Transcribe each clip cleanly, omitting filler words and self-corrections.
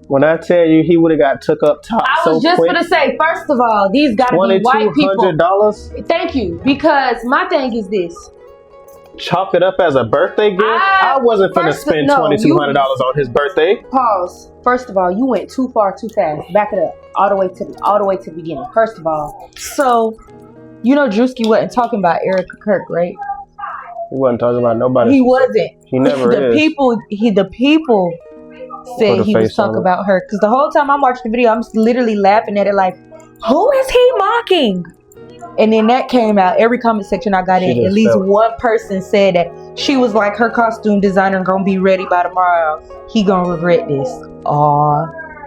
When I tell you he would have got took up top I so was just quick, gonna say, first of all, these gotta be white people. $2,200? Thank you, because my thing is this. Chalk it up as a birthday gift? I wasn't finna spend $2,200 on his birthday. Pause. First of all, you went too far too fast. Back it up. All the way to the beginning. First of all. So, you know Drewski wasn't talking about Erica Kirk, right? He wasn't talking about nobody. He wasn't. He never the is. The people said he was talking about her. Because the whole time I'm watching the video, I'm literally laughing at it like, who is he mocking? And then that came out. Every comment section I got in, at least one person said that she was like, her costume designer gonna be ready by tomorrow. He gonna regret this. Aw,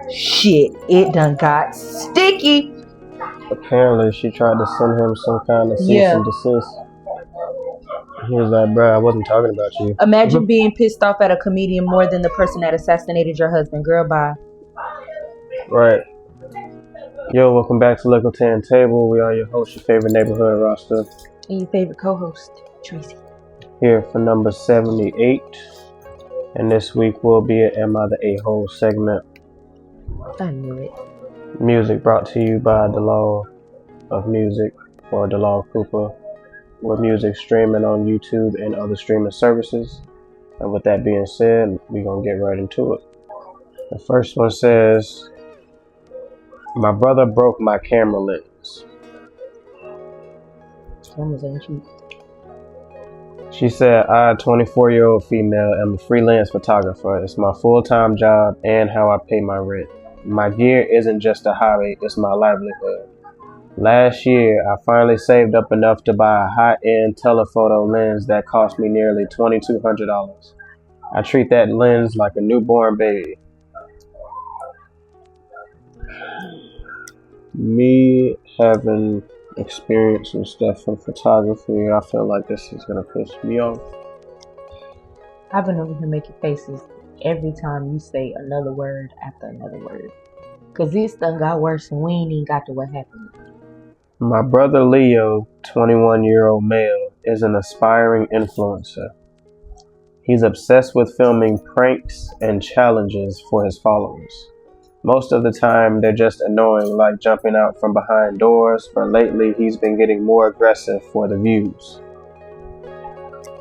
shit. It done got sticky. Apparently, she tried to send him some kind of cease and desist. He was like, bro, I wasn't talking about you. Imagine being pissed off at a comedian more than the person that assassinated your husband. Girl, bye. Right. Yo, welcome back to Likkle Table. We are your host, your favorite neighborhood roster. And your favorite co-host, Tracy. Here for number 78. And this week will be an Am I the A.I.T.H segment. I knew it. Music brought to you by The Law of Music, or The Law Cooper, with music streaming on YouTube and other streaming services. And with that being said, we're going to get right into it. The first one says, my brother broke my camera lens. Cameras ain't cheap. She said, I, a 24-year-old female, am a freelance photographer. It's my full-time job and how I pay my rent. My gear isn't just a hobby, it's my livelihood. Last year, I finally saved up enough to buy a high-end telephoto lens that cost me nearly $2,200. I treat that lens like a newborn baby. Me having experience and stuff in photography, I feel like this is gonna piss me off. I've been over here making faces every time you say another word after another word. Cause this done got worse and we ain't even got to what happened. My brother Leo, 21-year-old male, is an aspiring influencer. He's obsessed with filming pranks and challenges for his followers. Most of the time, they're just annoying, like jumping out from behind doors, but lately he's been getting more aggressive for the views.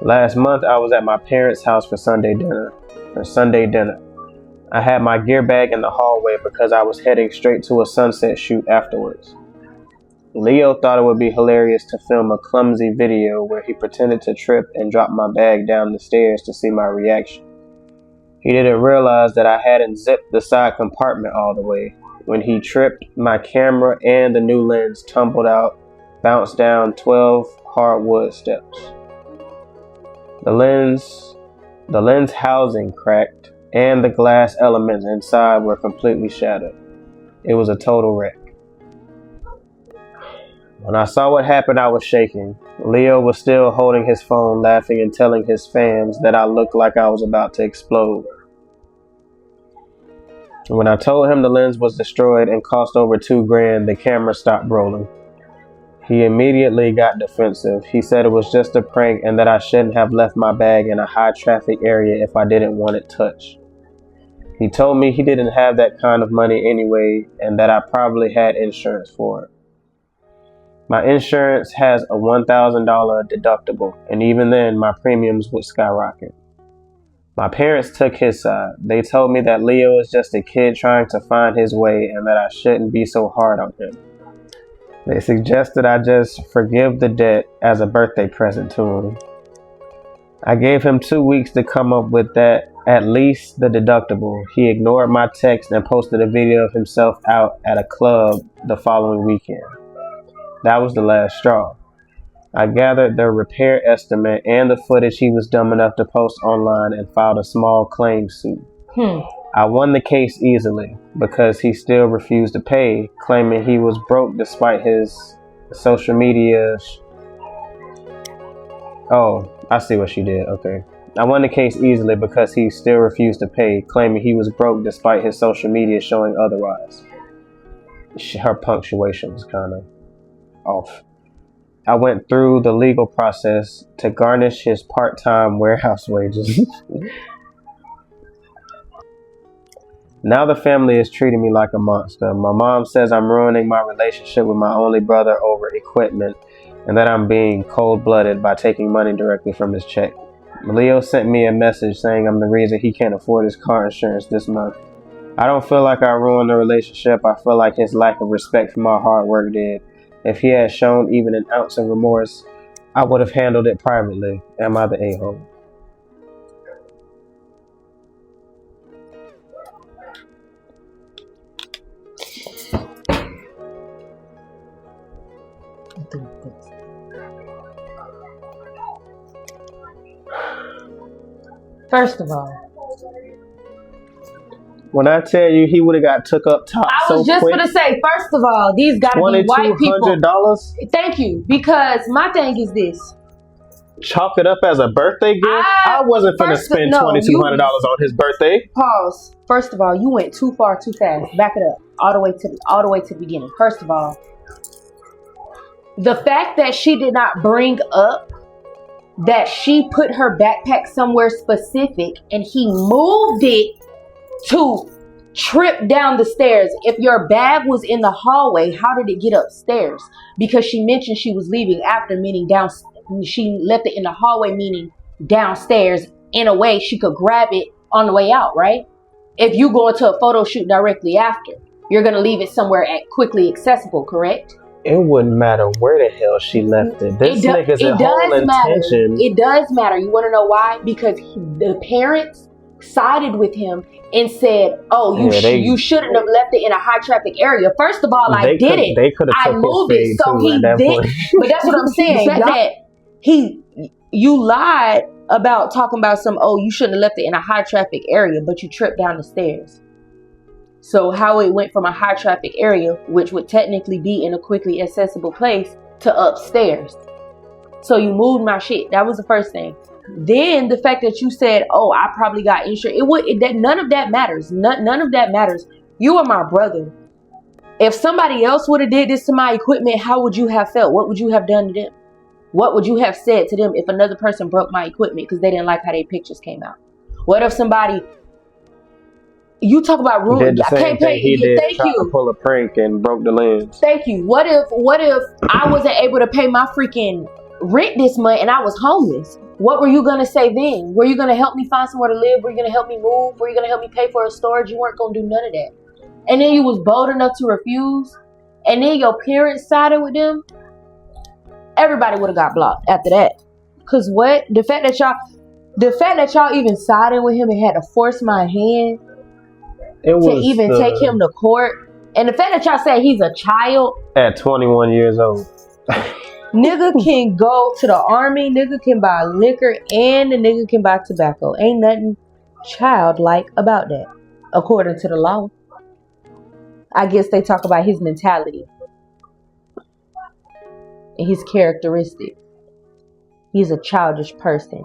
Last month, I was at my parents' house for Sunday dinner. I had my gear bag in the hallway because I was heading straight to a sunset shoot afterwards. Leo thought it would be hilarious to film a clumsy video where he pretended to trip and drop my bag down the stairs to see my reaction. He didn't realize that I hadn't zipped the side compartment all the way. When he tripped, my camera and the new lens tumbled out, bounced down 12 hardwood steps. The lens housing cracked, and the glass elements inside were completely shattered. It was a total wreck. When I saw what happened, I was shaking. Leo was still holding his phone, laughing and telling his fans that I looked like I was about to explode. When I told him the lens was destroyed and cost over $2,000, the camera stopped rolling. He immediately got defensive. He said it was just a prank and that I shouldn't have left my bag in a high traffic area if I didn't want it touched. He told me he didn't have that kind of money anyway and that I probably had insurance for it. My insurance has a $1,000 deductible, and even then my premiums would skyrocket. My parents took his side. They told me that Leo is just a kid trying to find his way and that I shouldn't be so hard on him. They suggested I just forgive the debt as a birthday present to him. I gave him 2 weeks to come up with that, at least the deductible. He ignored my text and posted a video of himself out at a club the following weekend. That was the last straw. I gathered the repair estimate and the footage he was dumb enough to post online and filed a small claim suit. I won the case easily because he still refused to pay, claiming he was broke despite his social media. Oh, I see what she did. Okay. I won the case easily because he still refused to pay, claiming he was broke despite his social media showing otherwise. Her punctuation was kind of off. I went through the legal process to garnish his part-time warehouse wages. Now the family is treating me like a monster. My mom says I'm ruining my relationship with my only brother over equipment, and that I'm being cold-blooded by taking money directly from his check. Leo sent me a message saying I'm the reason he can't afford his car insurance this month. I don't feel like I ruined the relationship. I feel like his lack of respect for my hard work did. If he had shown even an ounce of remorse, I would have handled it privately. Am I the a-hole? First of all, when I tell you he would have got took up top I was so just quick, gonna say, first of all, these gotta be white people. $2,200? Thank you, because my thing is this. Chalk it up as a birthday gift? I wasn't finna spend $2,200 on his birthday. Pause. First of all, you went too far too fast. Back it up. All the way to the beginning. First of all, the fact that she did not bring up that she put her backpack somewhere specific and he moved it to trip down the stairs. If your bag was in the hallway, how did it get upstairs? Because she mentioned she was leaving after, meaning down. She left it in the hallway, meaning downstairs. In a way, she could grab it on the way out, right? If you go into a photo shoot directly after, you're gonna leave it somewhere at quickly accessible, correct? It wouldn't matter where the hell she left it. This nigga's whole intention. It does matter. You want to know why? Because the parents sided with him and said, "Oh, you shouldn't have left it in a high traffic area." First of all, I did it. They could have I moved it, so he did. But that's what I'm saying. You lied about talking about you shouldn't have left it in a high traffic area, but you tripped down the stairs. So how it went from a high traffic area, which would technically be in a quickly accessible place, to upstairs. So you moved my shit. That was the first thing. Then the fact that you said, "Oh, I probably got insurance," none of that matters. None of that matters. You are my brother. If somebody else would have did this to my equipment, how would you have felt? What would you have done to them? What would you have said to them if another person broke my equipment because they didn't like how their pictures came out? What if somebody... You talk about ruining. I can't pay. He did try to pull a prank and broke the lens. Thank you. What if I wasn't able to pay my freaking rent this month and I was homeless? What were you gonna say then? Were you gonna help me find somewhere to live? Were you gonna help me move? Were you gonna help me pay for a storage? You weren't gonna do none of that. And then you was bold enough to refuse. And then your parents sided with them. Everybody would have got blocked after that. Cause what? The fact that y'all even sided with him and had to force my hand to even take him to court. And the fact that y'all say he's a child. At 21 years old. Nigga can go to the army. Nigga can buy liquor. And the nigga can buy tobacco. Ain't nothing childlike about that. According to the law. I guess they talk about his mentality. And his characteristics. He's a childish person.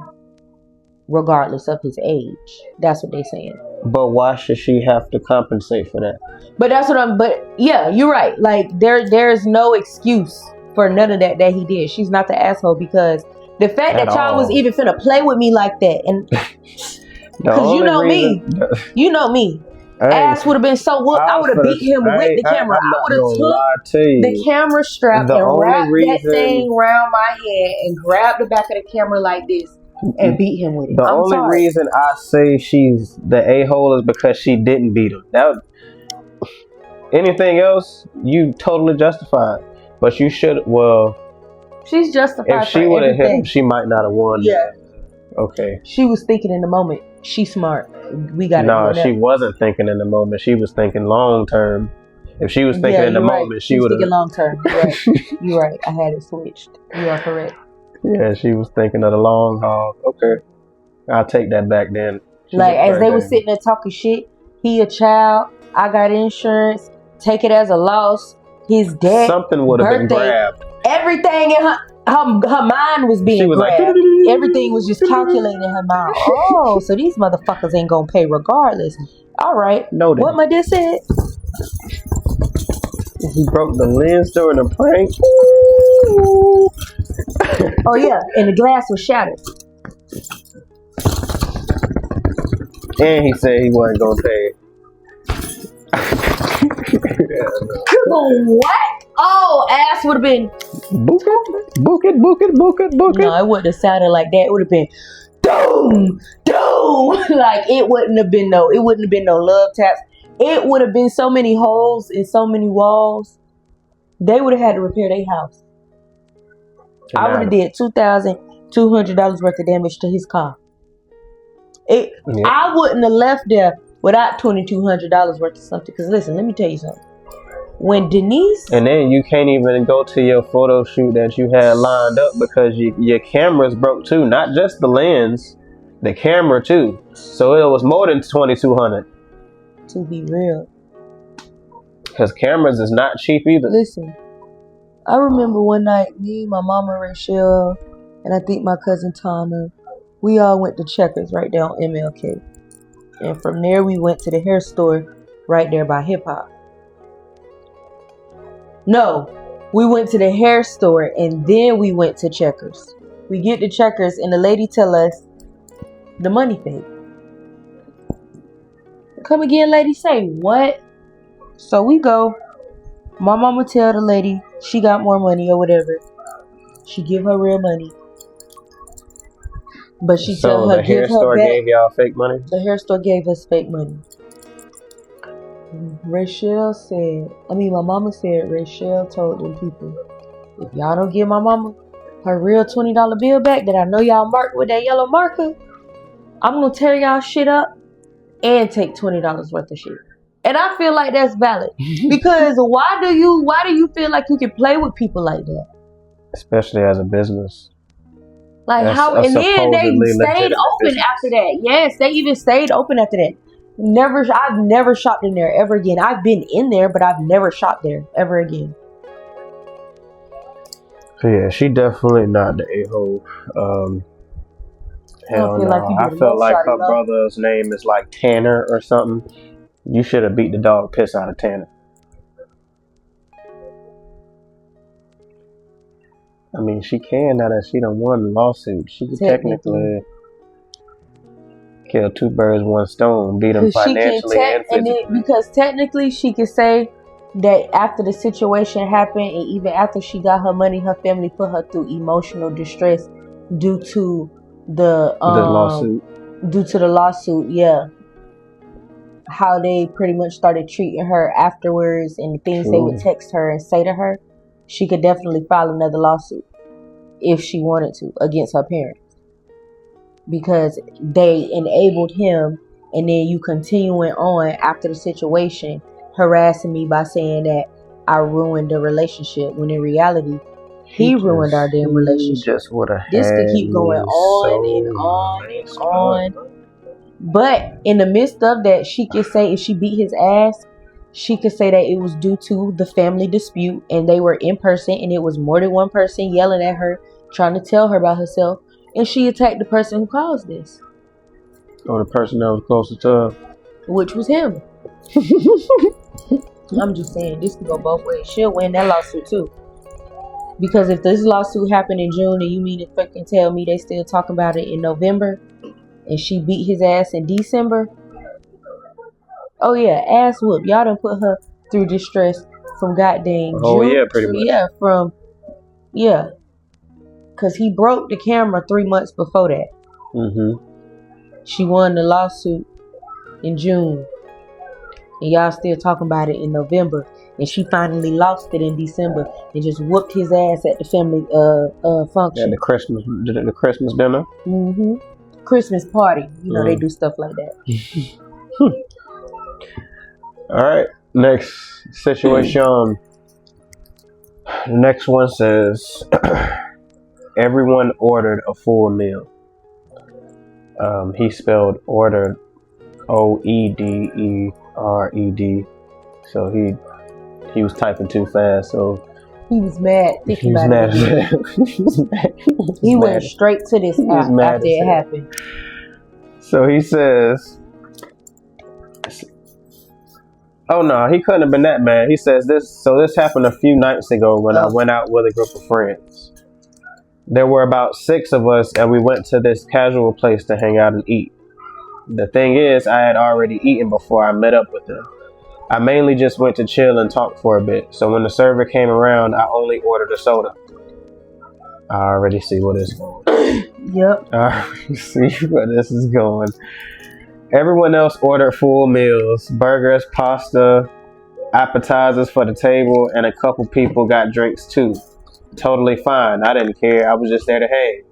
Regardless of his age. That's what they're saying. But why should she have to compensate for that? But yeah, you're right. Like there's no excuse for none of that he did. She's not the asshole, because the fact that y'all was even finna play with me like that, and because you know me, ass would have been so whooped. I would have beat him with the camera. I would have took the camera strap and wrapped that thing around my head and grabbed the back of the camera like this. And beat him with it. The only reason I say she's the a-hole is because she didn't beat him. Anything else, you totally justified. But you should, she's justified. If she would have hit him, she might not have won. Yeah. Okay. She was thinking in the moment. She's smart. We got it. No, she wasn't thinking in the moment. She was thinking long term. If she was thinking in the moment, she would have. Thinking long term. You're right. I had it switched. You are correct. Yeah, she was thinking of the long haul. Okay. I'll take that back then. Like, as they were sitting there talking shit, he a child, I got insurance, take it as a loss, his dad, something would have been grabbed. Everything in her mind was being grabbed. Like, everything was just calculating in her mind. Oh, so these motherfuckers ain't gonna pay regardless. All right. No, what my dad said? He broke the lens during the prank. Oh yeah, and the glass was shattered. And he said he wasn't gonna pay. What? Oh, ass would have been book it. No, it wouldn't have sounded like that. It would have been doom. Like it wouldn't have been no love taps. It would have been so many holes in so many walls. They would have had to repair their house. I would have did $2,200 worth of damage to his car. I wouldn't have left there without $2,200 worth of something. Because listen, let me tell you something. When Denise... And then you can't even go to your photo shoot that you had lined up because your camera's broke too. Not just the lens, the camera too. So it was more than $2,200. To be real. Because cameras is not cheap either. Listen, I remember one night, me, my mama Rachel, and I think my cousin Tana, we all went to Checkers right there on MLK. And from there we went to the hair store right there by Hip Hop. No, we went to the hair store and then we went to Checkers. We get to Checkers and the lady tell us the money fake. Come again, lady, say what? So we go. My mama tell the lady she got more money or whatever. She give her real money. But she tell her the hair store gave y'all fake money? The hair store gave us fake money. My mama said Rachel told them people, if y'all don't give my mama her real $20 bill back that I know y'all marked with that yellow marker, I'm gonna tear y'all shit up and take $20 worth of shit. And I feel like that's valid. Because why do you feel like you can play with people like that? Especially as a business. Like how, and then they stayed open after that. Yes, they even stayed open after that. I've never shopped in there ever again. I've been in there, but I've never shopped there ever again. Yeah, she definitely not the a-hole. Hell no. I felt like her brother's name is like Tanner or something. You should have beat the dog piss out of Tanner. I mean, she can now that she done won the lawsuit. She could technically kill two birds, one stone, beat them financially and physically. Because technically she could say that after the situation happened and even after she got her money, her family put her through emotional distress due to the lawsuit. Due to the lawsuit, yeah. How they pretty much started treating her afterwards and the things they would text her and say to her. She could definitely file another lawsuit if she wanted to against her parents. Because they enabled him, and then you continuing on after the situation harassing me by saying that I ruined the relationship, when in reality he ruined our damn relationship. This could keep going on and on and on. But in the midst of that, she could say if she beat his ass, she could say that it was due to the family dispute and they were in person and it was more than one person yelling at her, trying to tell her about herself. And she attacked the person who caused this. Or the person that was closest to her. Which was him. I'm just saying, this could go both ways. She'll win that lawsuit too. Because if this lawsuit happened in June and you mean to fucking tell me they still talking about it in November and she beat his ass in December? Oh yeah, ass whoop. Y'all done put her through distress from goddamn June. Oh yeah, pretty much. Yeah, because he broke the camera 3 months before that. Mm-hmm. She won the lawsuit in June. And y'all still talking about it in November. And she finally lost it in December and just whooped his ass at the family function. Yeah, the Christmas dinner. Mm-hmm. Christmas party. You know, they do stuff like that. All right, next situation. The next one says, everyone ordered a full meal. He spelled ordered OEDERED. So he was typing too fast. So he was mad thinking about it. He went straight to this app after it happened. So he says, oh no, he couldn't have been that mad. He says this happened a few nights ago when I went out with a group of friends. There were about 6 of us and we went to this casual place to hang out and eat. The thing is, I had already eaten before I met up with him. I mainly just went to chill and talk for a bit. So when the server came around, I only ordered a soda. I already see where this is going. Yep. I already see where this is going. Everyone else ordered full meals, burgers, pasta, appetizers for the table, and a couple people got drinks too. Totally fine. I didn't care. I was just there to hang.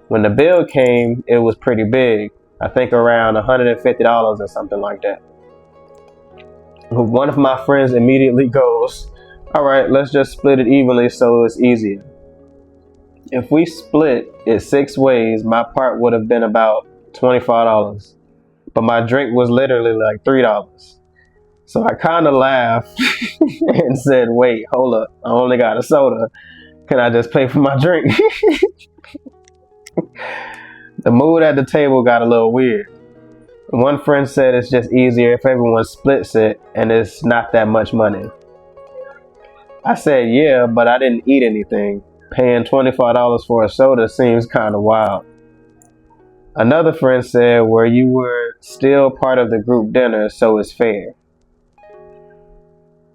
When the bill came, it was pretty big. I think around $150 or something like that. One of my friends immediately goes, all right, let's just split it evenly so it's easier. If we split it 6 ways, my part would have been about $25. But my drink was literally like $3. So I kind of laughed and said, wait, hold up. I only got a soda. Can I just pay for my drink? The mood at the table got a little weird. One friend said it's just easier if everyone splits it and it's not that much money. I said, yeah, but I didn't eat anything. Paying $25 for a soda seems kind of wild. Another friend said, well, you were still part of the group dinner, so it's fair.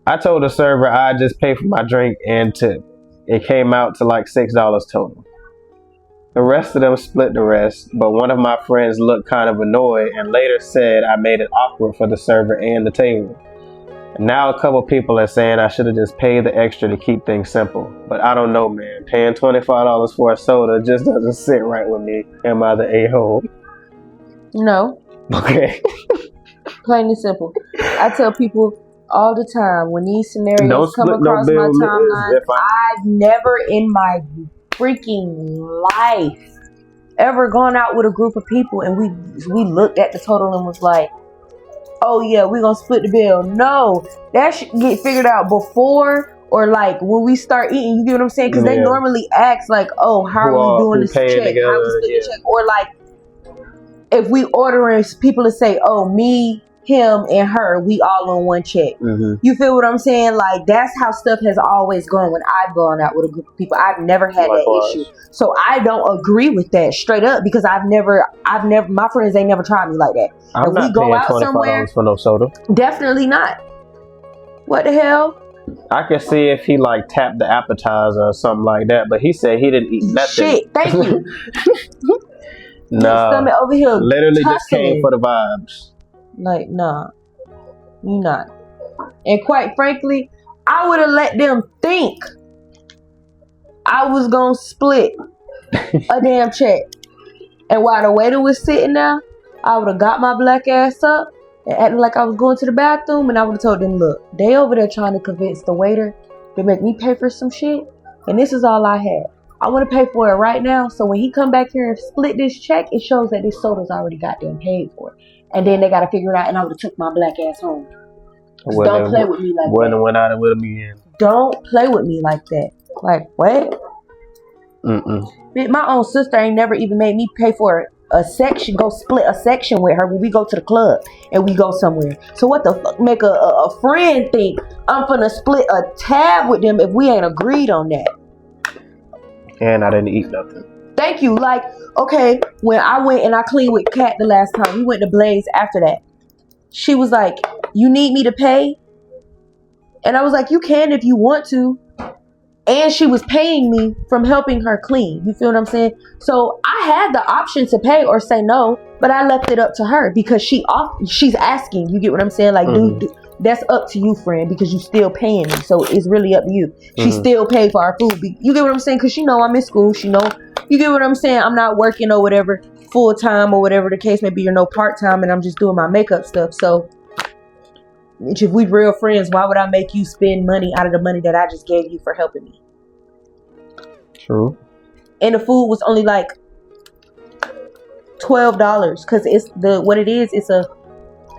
I told the server I'd just pay for my drink and tip. It came out to like $6 total. The rest of them split the rest, but one of my friends looked kind of annoyed and later said I made it awkward for the server and the table. Now a couple people are saying I should have just paid the extra to keep things simple. But I don't know, man. Paying $25 for a soda just doesn't sit right with me. Am I the a-hole? No. Okay. Plain and simple. I tell people all the time when these scenarios come across my timeline, I've never in my freaking life ever gone out with a group of people and we looked at the total and was like, oh yeah, we're gonna split the bill. No, that should get figured out before or like when we start eating. You get what I'm saying? Because they normally ask like, oh, how are we doing this check? Together, how we split the check? Or like if we ordering, people to say, oh, me, him, and her, we all on one check. Mm-hmm. You feel what I'm saying? Like that's how stuff has always gone when I've gone out with a group of people. I've never had that issue. So I don't agree with that straight up because I've never my friends ain't never tried me like that. I'm if not we go paying out $25 somewhere for no soda. Definitely not. What the hell? I could see if he like tapped the appetizer or something like that, but he said he didn't eat nothing. Shit, thank you. No, stomach over here literally just came for the vibes. Like, nah, you not. And quite frankly, I would have let them think I was gonna split a damn check. And while the waiter was sitting there, I would have got my black ass up and acted like I was going to the bathroom, and I would have told them, look, they over there trying to convince the waiter to make me pay for some shit, and this is all I had. I want to pay for it right now, so when he come back here and split this check, it shows that this soda's already goddamn paid for. And then they got to figure it out, and I would have took my black ass home. Don't play with me like that. Wouldn't have went out with me again. Don't play with me like that. Like, what? My own sister ain't never even made me pay for a section, go split a section with her when we go to the club and we go somewhere. So what the fuck make a friend think I'm finna split a tab with them if we ain't agreed on that? And I didn't eat nothing. Thank you. Like, okay, when I went and I cleaned with Kat the last time, we went to Blaze after that. She was like, you need me to pay? And I was like, you can if you want to. And she was paying me from helping her clean. You feel what I'm saying? So I had the option to pay or say no, but I left it up to her because she's asking. You get what I'm saying? Like, dude, that's up to you, friend, because you still paying me. So it's really up to you. She still paid for our food. You get what I'm saying? Because she know I'm in school. She know, you get what I'm saying? I'm not working or whatever, full time or whatever the case may be, or no part time, and I'm just doing my makeup stuff. So if we real friends, why would I make you spend money out of the money that I just gave you for helping me? True. And the food was only like $12 because it's what it is. It's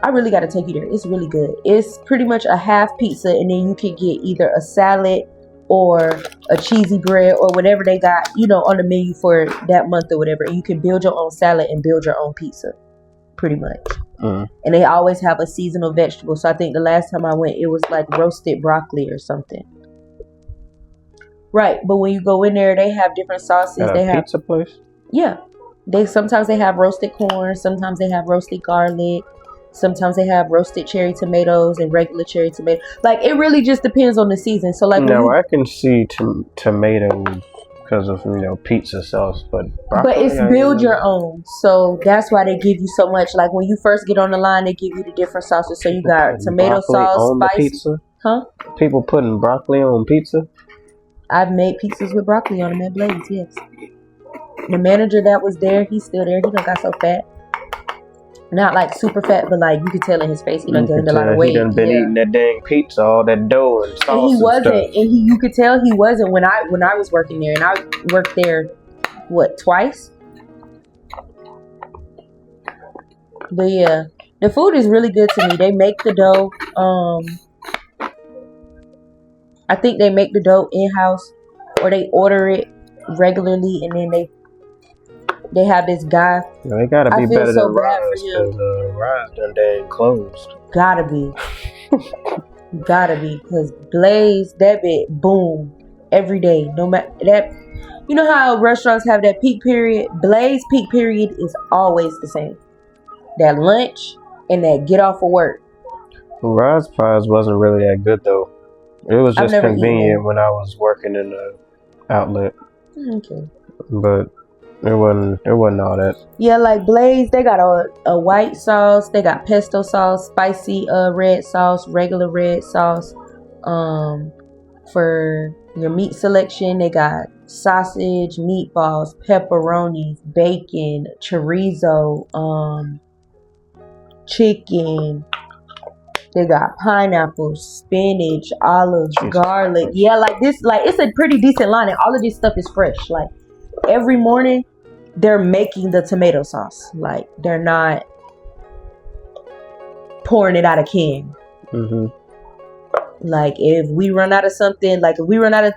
I really got to take you there. It's really good. It's pretty much a half pizza, and then you can get either a salad or a cheesy bread or whatever they got, on the menu for that month or whatever. And you can build your own salad and build your own pizza, pretty much. And they always have a seasonal vegetable. So I think the last time I went, it was like roasted broccoli or something. Right, but when you go in there, they have different sauces. They have pizza place. Yeah, sometimes they have roasted corn. Sometimes they have roasted garlic. Sometimes they have roasted cherry tomatoes and regular cherry tomatoes. Like, it really just depends on the season. So, like, no, I can see tomatoes because of pizza sauce, but broccoli, it's build your own. So that's why they give you so much. Like, when you first get on the line, they give you the different sauces. So you got tomato sauce, on spicy. The pizza? Huh? People putting broccoli on pizza? I've made pizzas with broccoli on them at Blaze. Yes. The manager that was there, he's still there. He done got so fat. Not like super fat, but like you could tell in his face he done gained a lot of weight. He done been eating that dang pizza, all that dough and sauce. And he wasn't, stuff. and you could tell he wasn't when I was working there, and I worked there, twice? But yeah, the food is really good to me. They make the dough. I think they make the dough in house, or they order it regularly, and then they have this guy. They gotta be better than Rise, because Rise done dang closed. Gotta be, because Blaze, that bit, boom, every day. No matter that, you know how restaurants have that peak period. Blaze peak period is always the same. That lunch and that get off of work. Rise Pies wasn't really that good though. It was just convenient when I was working in the outlet. Okay. But it wasn't all that. Yeah, like Blaze, they got a white sauce, they got pesto sauce, spicy red sauce, regular red sauce. For your meat selection, they got sausage, meatballs, pepperonis, bacon, chorizo, chicken. They got pineapple, spinach, olives, garlic. Yeah, like this, like it's a pretty decent line, and all of this stuff is fresh. Like every morning, they're making the tomato sauce. Like they're not pouring it out of can. Mm-hmm. Like if we run out of something, like if we run out of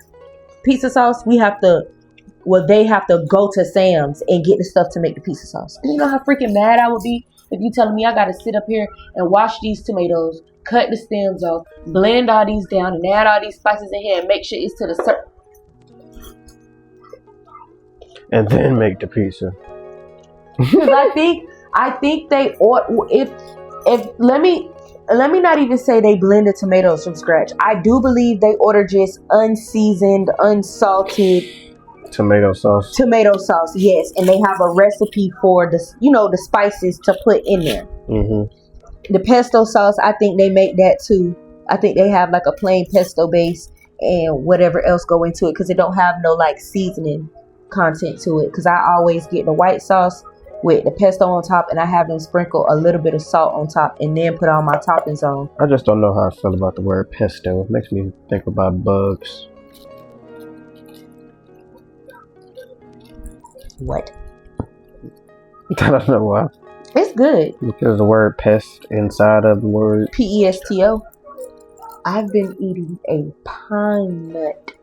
pizza sauce, they have to go to Sam's and get the stuff to make the pizza sauce. And you know how freaking mad I would be if you telling me I gotta sit up here and wash these tomatoes, cut the stems off, blend all these down, and add all these spices in here and make sure it's to the and then make the pizza. Because I think they if let me not even say they blend the tomatoes from scratch. I do believe they order just unseasoned, unsalted tomato sauce. Yes, and they have a recipe for the spices to put in there. Mm-hmm. The pesto sauce, I think they make that too. I think they have like a plain pesto base and whatever else go into it, because it don't have no like seasoning content to it. Because I always get the white sauce with the pesto on top, and I have them sprinkle a little bit of salt on top and then put all my toppings on. I just don't know how I feel about the word pesto. It makes me think about bugs. What? I don't know why. It's good. Because the word pest inside of the word. Pesto. I've been eating a pine nut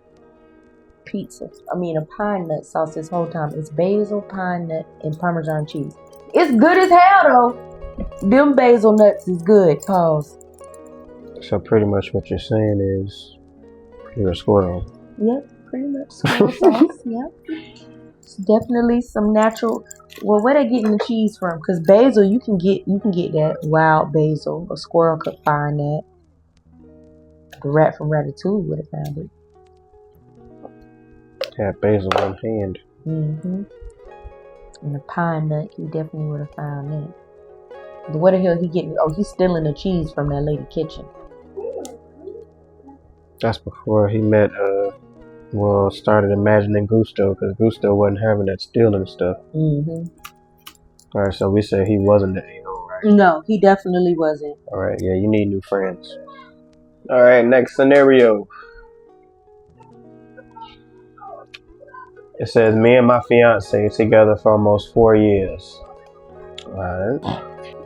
pizza. I mean, a pine nut sauce this whole time. It's basil, pine nut, and Parmesan cheese. It's good as hell, though. Them basil nuts is good. Pause. So pretty much what you're saying is you're a squirrel. Yep, pretty much squirrel sauce. Yep. It's definitely some natural. Well, where they getting the cheese from? Because basil, you can get that wild basil. A squirrel could find that. The rat from Ratatouille would have found it. Had basil in hand. Mm-hmm. And the pine nut, he definitely would have found that. But where the hell he getting? Oh, he's stealing the cheese from that lady kitchen. That's before he met, started imagining Gusto, because Gusto wasn't having that stealing stuff. Mm-hmm. Alright, so we said he wasn't the A.O., right? No, he definitely wasn't. Alright, yeah, you need new friends. Alright, next scenario. It says, me and my fiance together for almost 4 years. Alright.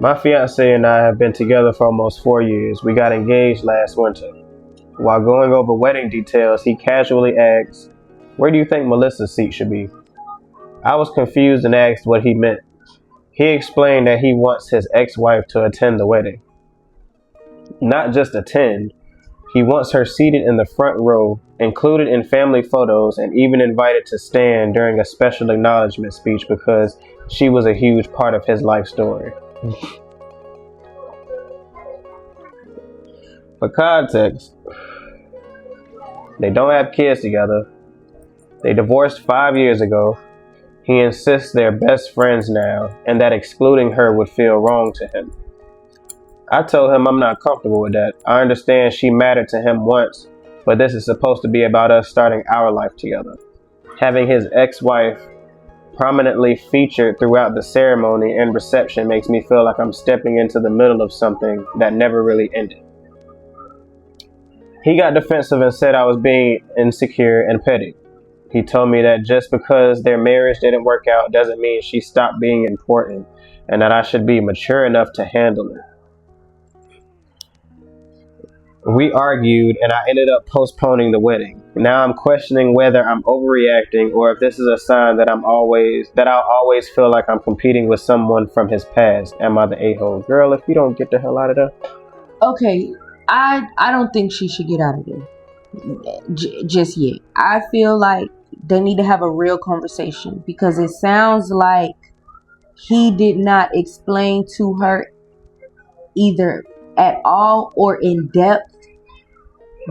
My fiance and I have been together for almost 4 years. We got engaged last winter. While going over wedding details, he casually asked, "Where do you think Melissa's seat should be?" I was confused and asked what he meant. He explained that he wants his ex-wife to attend the wedding. Not just attend, he wants her seated in the front row, included in family photos, and even invited to stand during a special acknowledgement speech because she was a huge part of his life story. For context, they don't have kids together. They divorced 5 years ago. He insists they're best friends now, and that excluding her would feel wrong to him. I told him I'm not comfortable with that. I understand she mattered to him once, but this is supposed to be about us starting our life together. Having his ex-wife prominently featured throughout the ceremony and reception makes me feel like I'm stepping into the middle of something that never really ended. He got defensive and said I was being insecure and petty. He told me that just because their marriage didn't work out doesn't mean she stopped being important, and that I should be mature enough to handle it. We argued and I ended up postponing the wedding. Now I'm questioning whether I'm overreacting or if this is a sign that I'll always feel like I'm competing with someone from his past. Am I the a-hole? Girl, if you don't get the hell out of there. Okay, I don't think she should get out of there just yet. I feel like they need to have a real conversation, because it sounds like he did not explain to her either at all or in depth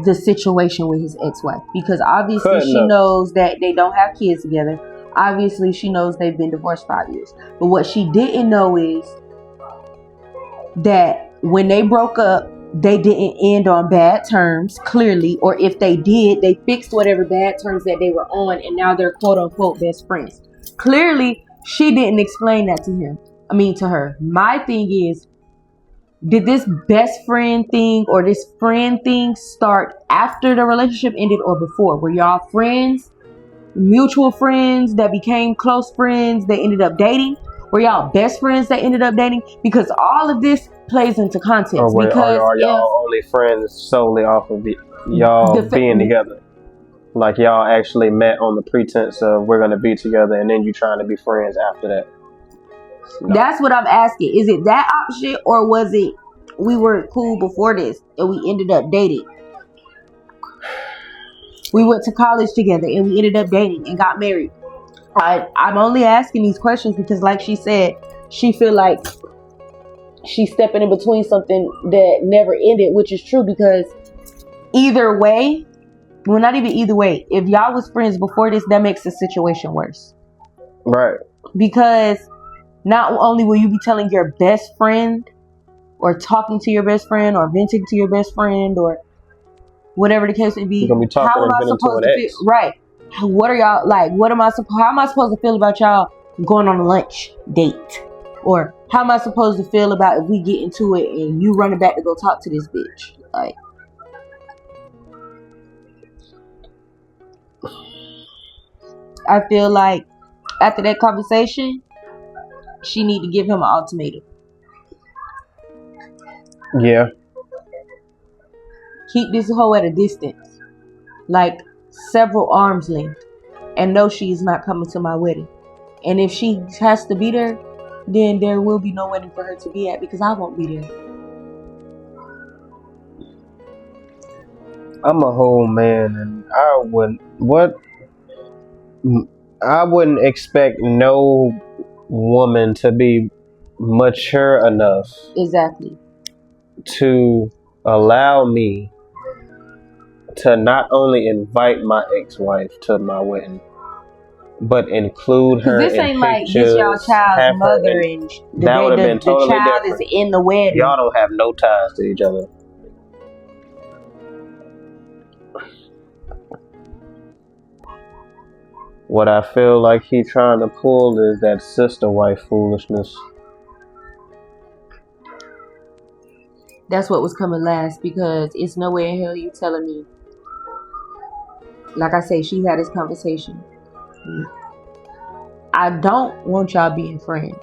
the situation with his ex-wife, because obviously she knows that they don't have kids together. Obviously she knows they've been divorced 5 years, but what she didn't know is that when they broke up, they didn't end on bad terms, clearly, or if they did, they fixed whatever bad terms that they were on, and now they're quote unquote best friends. Clearly she didn't explain that to her. My thing is, did this best friend thing or this friend thing start after the relationship ended or before? Were y'all friends, mutual friends that became close friends that ended up dating? Were y'all best friends that ended up dating? Because all of this plays into context. Or are y'all only friends solely off of y'all being together? Like y'all actually met on the pretense of we're going to be together, and then you trying to be friends after that? No. That's what I'm asking. Is it that option, or was it we were cool before this and we ended up dating? We went to college together and we ended up dating and got married. I'm only asking these questions because, like she said, she feel like she's stepping in between something that never ended, which is true, because either way, well, not even either way, if y'all was friends before this, that makes the situation worse. Right. Because not only will you be telling your best friend or talking to your best friend or venting to your best friend or whatever the case may be, how am I supposed to feel? Right. What are y'all like? How am I supposed to feel about y'all going on a lunch date? Or how am I supposed to feel about if we get into it and you running back to go talk to this bitch? Like, I feel like after that conversation, she need to give him an ultimatum. Yeah. Keep this hoe at a distance, like several arms length, and know she's not coming to my wedding. And if she has to be there, then there will be no wedding for her to be at, because I won't be there. I'm a whole man, and I wouldn't expect no woman to be mature enough exactly to allow me to not only invite my ex-wife to my wedding, but include her in pictures. This ain't like this y'all child's mother, and that would have been totally different. The child is in the wedding. Y'all don't have no ties to each other. What I feel like he trying to pull is that sister wife foolishness. That's what was coming last, because it's no way in hell you telling me. Like I say, she had this conversation. I don't want y'all being friends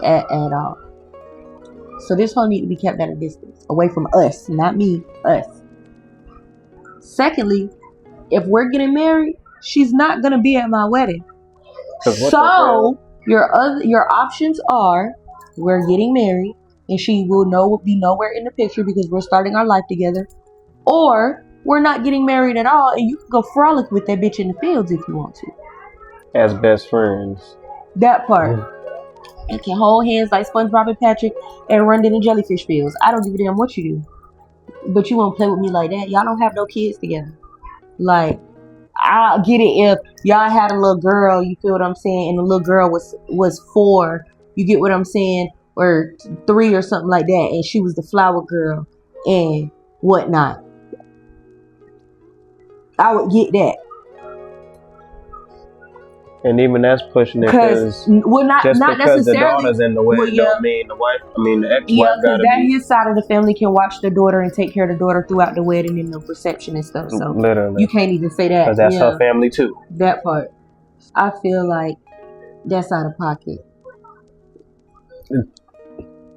at all. So this whole need to be kept at a distance, away from us, not me, us. Secondly, if we're getting married, she's not gonna be at my wedding. So your options are: we're getting married and she will be nowhere in the picture because we're starting our life together, or we're not getting married at all and you can go frolic with that bitch in the fields if you want to. As best friends. That part. And can hold hands like SpongeBob and Patrick and run in the jellyfish fields. I don't give a damn what you do. But you won't play with me like that. Y'all don't have no kids together. Like, I get it if y'all had a little girl, you feel what I'm saying, and the little girl was 4, you get what I'm saying, or 3 or something like that, and she was the flower girl and whatnot. I would get that. And even that's pushing it because not because necessarily the daughter's in the wedding don't mean the wife. I mean the ex-wife gotta be. His side of the family can watch the daughter and take care of the daughter throughout the wedding and the reception and stuff. So Literally, you can't even say that. Because that's her family too. That part, I feel like that's out of pocket.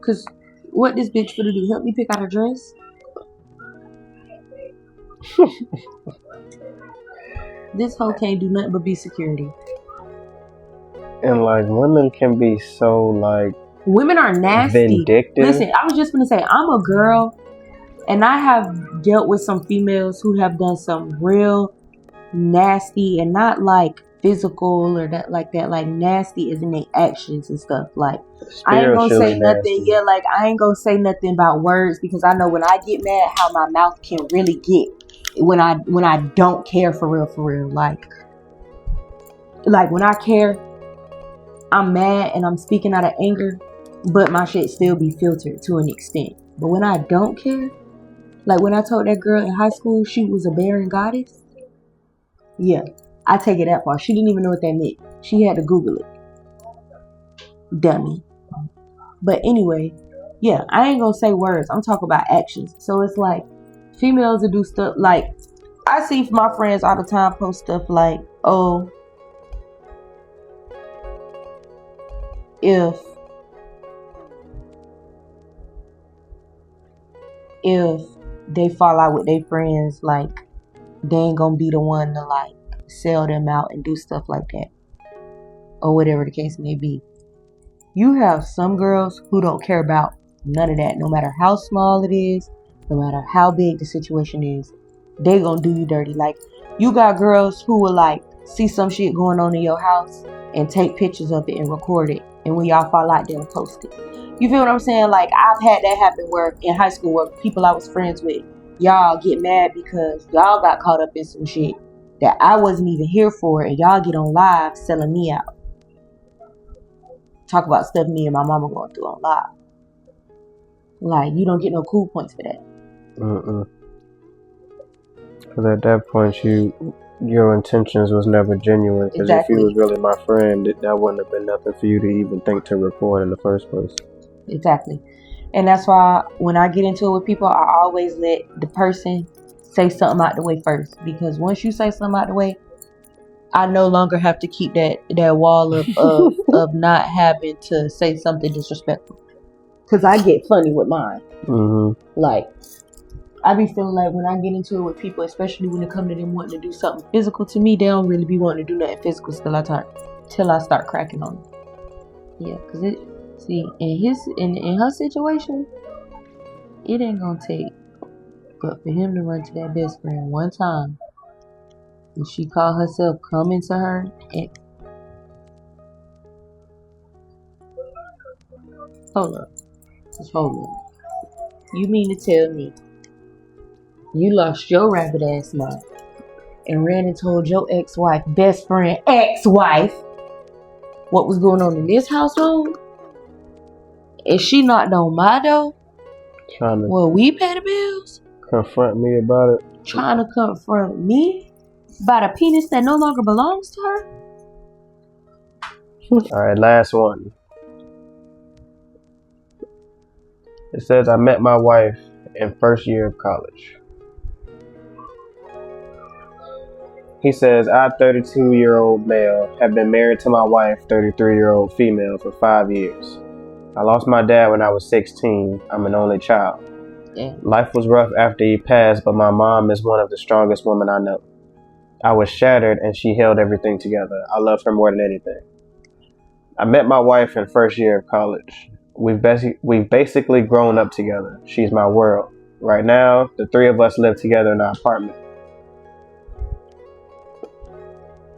Cause what this bitch gonna do? Help me pick out a dress? This hoe can't do nothing but be security. And like women can be so like women are nasty. Vindictive. Listen, I was just gonna say I'm a girl, and I have dealt with some females who have done some real nasty, and not like physical or that like nasty is in their actions and stuff. Like I ain't gonna say nothing. Yeah, like I ain't gonna say nothing about words because I know when I get mad, how my mouth can really get when I don't care for real. Like when I care, I'm mad and I'm speaking out of anger, but my shit still be filtered to an extent. But when I don't care, like when I told that girl in high school she was a barren goddess, yeah, I take it that far. She didn't even know what that meant. She had to Google it. Dummy. But anyway, yeah, I ain't gonna say words. I'm talking about actions. So it's like females that do stuff like I see my friends all the time post stuff like, oh, if they fall out with their friends, like they ain't gonna be the one to like sell them out and do stuff like that, or whatever the case may be. You have some girls who don't care about none of that, no matter how small it is, no matter how big the situation is, they gonna do you dirty. Like you got girls who will like see some shit going on in your house and take pictures of it and record it, and when y'all fall out, they'll post it. You feel what I'm saying? Like I've had that happen where in high school where people I was friends with, y'all get mad because y'all got caught up in some shit that I wasn't even here for, and y'all get on live selling me out. Talk about stuff me and my mama going through on live. Like you don't get no cool points for that. Because at that point your intentions was never genuine. Because if you was really my friend, that wouldn't have been nothing for you to even think to record in the first place. Exactly. And that's why when I get into it with people, I always let the person say something out the way first. Because once you say something out the way, I no longer have to keep that wall of not having to say something disrespectful. Because I get funny with mine. Like, I be feeling like when I get into it with people, especially when it comes to them wanting to do something physical to me, they don't really be wanting to do nothing physical till I start cracking on them. Yeah, because in her situation, it ain't gonna take but for him to run to that best friend one time and she called herself coming to her and hold up. You mean to tell me you lost your rabbit ass mind and ran and told your ex-wife, best friend, ex-wife, what was going on in this household? And she knocked on my door? Well, we pay the bills? Confront me about it? Trying to confront me about a penis that no longer belongs to her? Alright, last one. It says, I met my wife in first year of college. He says, I, 32-year-old male, have been married to my wife, 33-year-old female, for 5 years. I lost my dad when I was 16. I'm an only child. Yeah. Life was rough after he passed, but my mom is one of the strongest women I know. I was shattered and she held everything together. I love her more than anything. I met my wife in first year of college. We've basically grown up together. She's my world. Right now, the three of us live together in our apartment.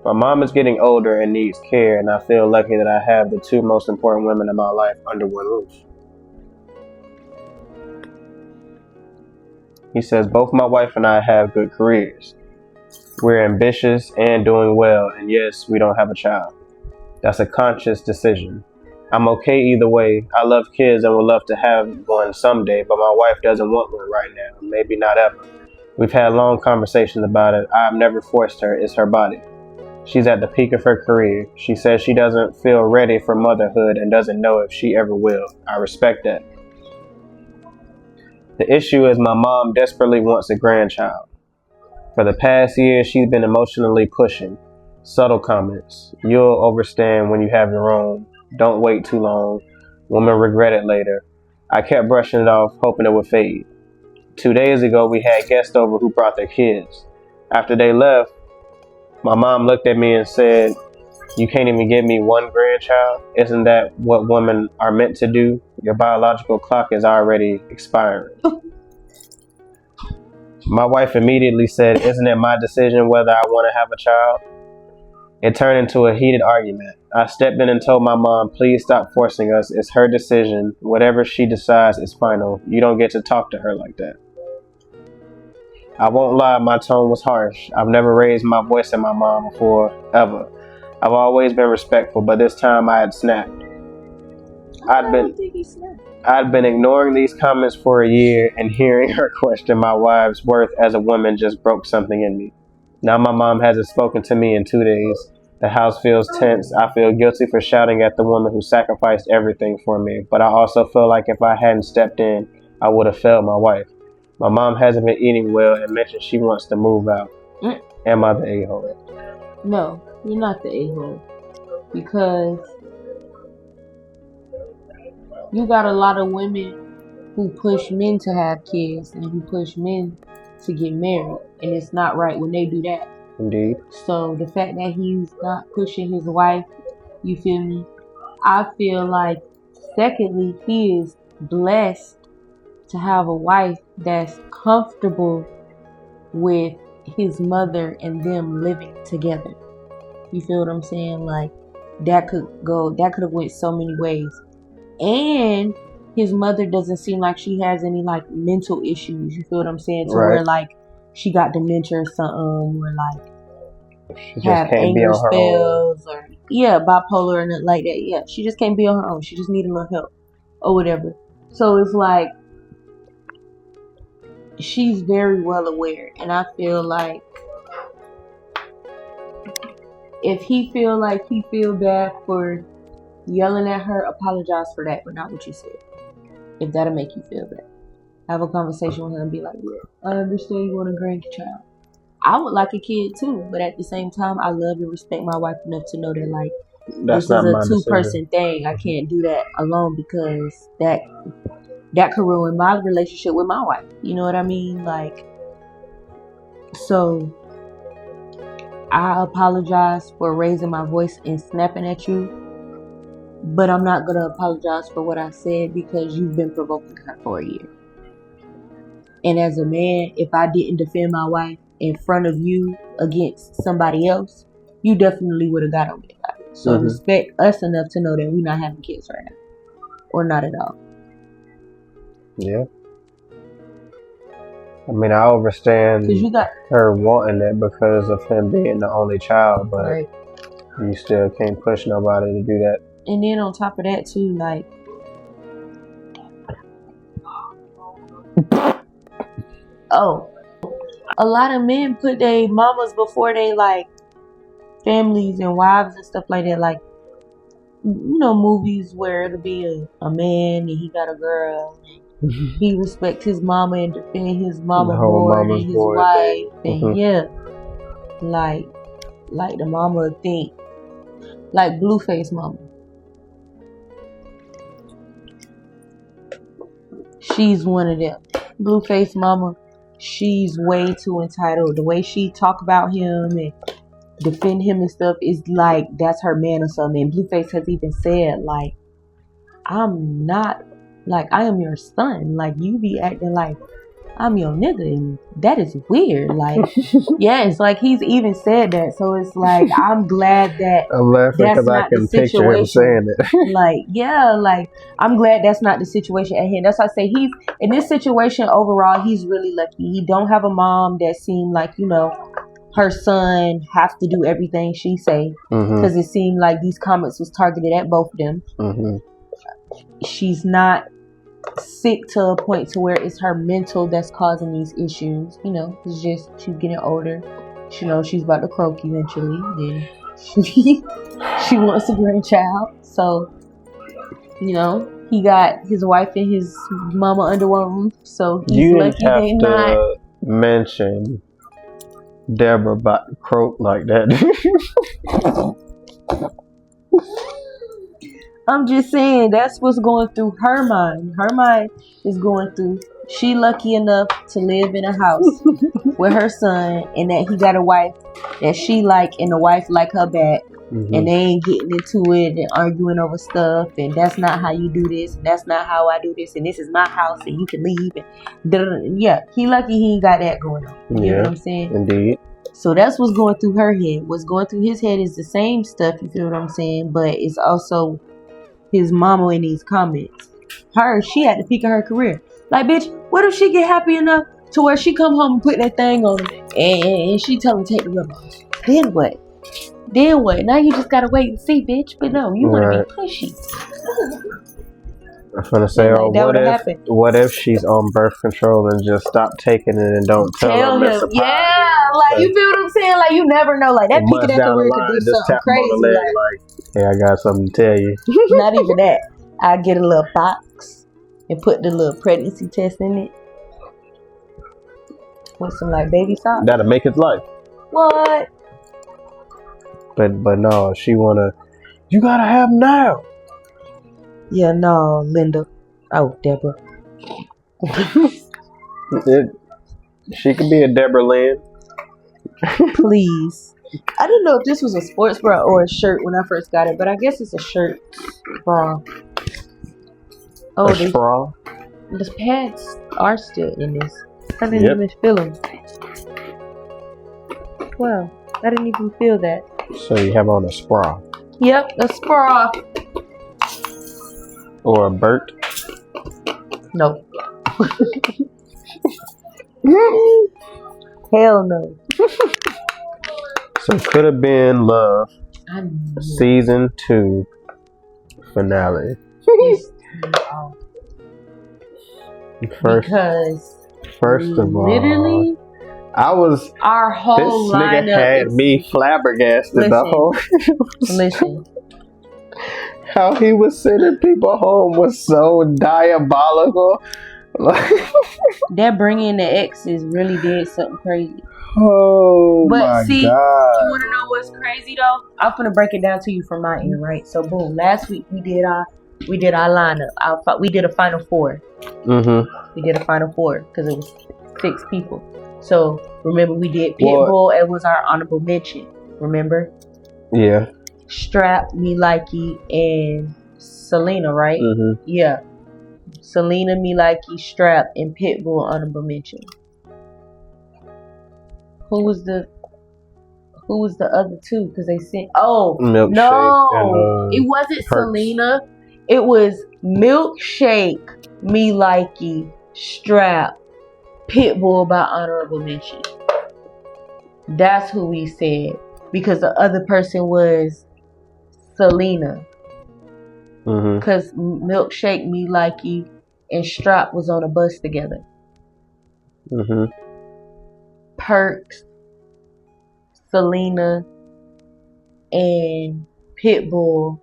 My mom is getting older and needs care, and I feel lucky that I have the two most important women in my life under one roof. He says, both my wife and I have good careers. We're ambitious and doing well, and yes, we don't have a child. That's a conscious decision. I'm okay either way. I love kids and would love to have one someday, but my wife doesn't want one right now, maybe not ever. We've had long conversations about it. I've never forced her. It's her body. She's at the peak of her career. She says she doesn't feel ready for motherhood and doesn't know if she ever will. I respect that. The issue is my mom desperately wants a grandchild. For the past year, she's been emotionally pushing. Subtle comments. You'll overstand when you have your own. Don't wait too long. Women regret it later. I kept brushing it off, hoping it would fade. 2 days ago, we had guests over who brought their kids. After they left, my mom looked at me and said, you can't even give me one grandchild? Isn't that what women are meant to do? Your biological clock is already expiring. My wife immediately said, isn't it my decision whether I want to have a child? It turned into a heated argument. I stepped in and told my mom, please stop forcing us. It's her decision. Whatever she decides is final. You don't get to talk to her like that. I won't lie, my tone was harsh. I've never raised my voice at my mom before, ever. I've always been respectful, but this time I had snapped. I'd been ignoring these comments for a year, and hearing her question my wife's worth as a woman just broke something in me. Now my mom hasn't spoken to me in 2 days. The house feels tense. I feel guilty for shouting at the woman who sacrificed everything for me, but I also feel like if I hadn't stepped in, I would have failed my wife. My mom hasn't been eating well and mentioned she wants to move out. Am I the a-hole? No, you're not the a-hole. Because you got a lot of women who push men to have kids and who push men to get married. And it's not right when they do that. Indeed. So the fact that he's not pushing his wife, you feel me? I feel like, secondly, he is blessed to have a wife that's comfortable with his mother and them living together. You feel what I'm saying? Like, that could have went so many ways. And his mother doesn't seem like she has any like mental issues. You feel what I'm saying? To where like she got dementia or something, or like she have anger spells, or bipolar and like that. Yeah, she just can't be on her own. She just need a little help or whatever. So it's like she's very well aware, and I feel like if he feel bad for yelling at her, apologize for that, but not what you said. If that'll make you feel bad, have a conversation with her and be like, "Look, I understand you want a grandchild. I would like a kid too, but at the same time, I love and respect my wife enough to know that like this is a 2-person thing. I can't do that alone because that could ruin my relationship with my wife. You know what I mean? Like, so I apologize for raising my voice and snapping at you. But I'm not going to apologize for what I said because you've been provoking her for a year. And as a man, if I didn't defend my wife in front of you against somebody else, you definitely would have got on me about it. So respect us enough to know that we're not having kids right now. Or not at all. Yeah. I mean, I understand her wanting it because of him being the only child, but you still can't push nobody to do that. And then on top of that too, like a lot of men put their mamas before they like families and wives and stuff like that. Like, you know, movies where it'll be a man and he got a girl and he respects his mama and defend his mama more than his wife. And like the mama think like Blueface mama. She's one of them. Blueface mama, she's way too entitled. The way she talk about him and defend him and stuff is like that's her man or something. And Blueface has even said like, I'm not, like I am your son. Like you be acting like I'm your nigga, and that is weird. Like, yeah, it's like he's even said that. So it's like, I'm glad that I'm laughing that's because I not the can picture him situation. saying it. Like, yeah, like, I'm glad that's not the situation at hand. That's why I say he's, in this situation overall, he's really lucky. He don't have a mom that seemed like, you know, her son have to do everything she say. Because it seemed like these comments was targeted at both of them. She's not sick to a point to where it's her mental that's causing these issues. You know, it's just she's getting older. She knows she's about to croak eventually. Then she wants a grandchild. So, you know, he got his wife and his mama under one roof. So he's you lucky didn't have they to not mention Deborah about to croak like that. I'm just saying that's what's going through her mind. Her mind is going through, she lucky enough to live in a house with her son, and that he got a wife that she like, and the wife like her back, and they ain't getting into it and arguing over stuff, and that's not how you do this, and that's not how I do this, and this is my house and you can leave, and yeah, he lucky he ain't got that going on. You know what I'm saying? Indeed. So that's what's going through her head. What's going through his head is the same stuff, you feel what I'm saying? But it's also his mama in these comments. She had to peak of her career. Like, bitch, what if she get happy enough to where she come home and put that thing on and she tell him to take the rub off? Then what? Then what? Now you just gotta wait and see, bitch. But no, you wanna be pushy. I'm gonna say, what if she's on birth control and just stop taking it and don't tell him? Yeah, like, you feel what I'm saying? Like, you never know. Like, that peak of that career could do something crazy. Like, hey, I got something to tell you. Not even that. I get a little box and put the little pregnancy test in it with some like baby socks. That'll make his life. What? But no, she wanna. You gotta have him now. Yeah, no, Linda. Oh, Deborah. She could be a Deborah Lynn. Please. I didn't know if this was a sports bra or a shirt when I first got it, but I guess it's a shirt bra. Oh, a bra. The pads are still in this. I didn't even feel them. Wow, I didn't even feel that. So you have on a bra. Yep, a bra. Or a Burt. No. Hell no. So Coulda Been Love, season 2 finale. First of all, literally, I was. Our whole this nigga had me flabbergasted. The whole. Listen. How he was sending people home was so diabolical. That bringing the exes really did something crazy. Oh, but my see, God. You want to know what's crazy though? I'm gonna break it down to you from my end, right? So boom, last week we did our lineup. We did a final 4. We did a final 4 because it was 6 people. So remember, we did Pitbull. It was our honorable mention. Remember? Yeah. Strap, Me Likey, and Selena, right? Yeah. Selena, Me Likey, Strap, and Pitbull honorable mention. Who was the other 2? Because they sent. Oh Milkshake no, it wasn't Perks. Selena. It was Milkshake, Me Likey, Strap, Pitbull by honorable mention. That's who we said, because the other person was Selena. Because Milkshake, Me Likey, and Strap was on a bus together. Perks, Selena, and Pitbull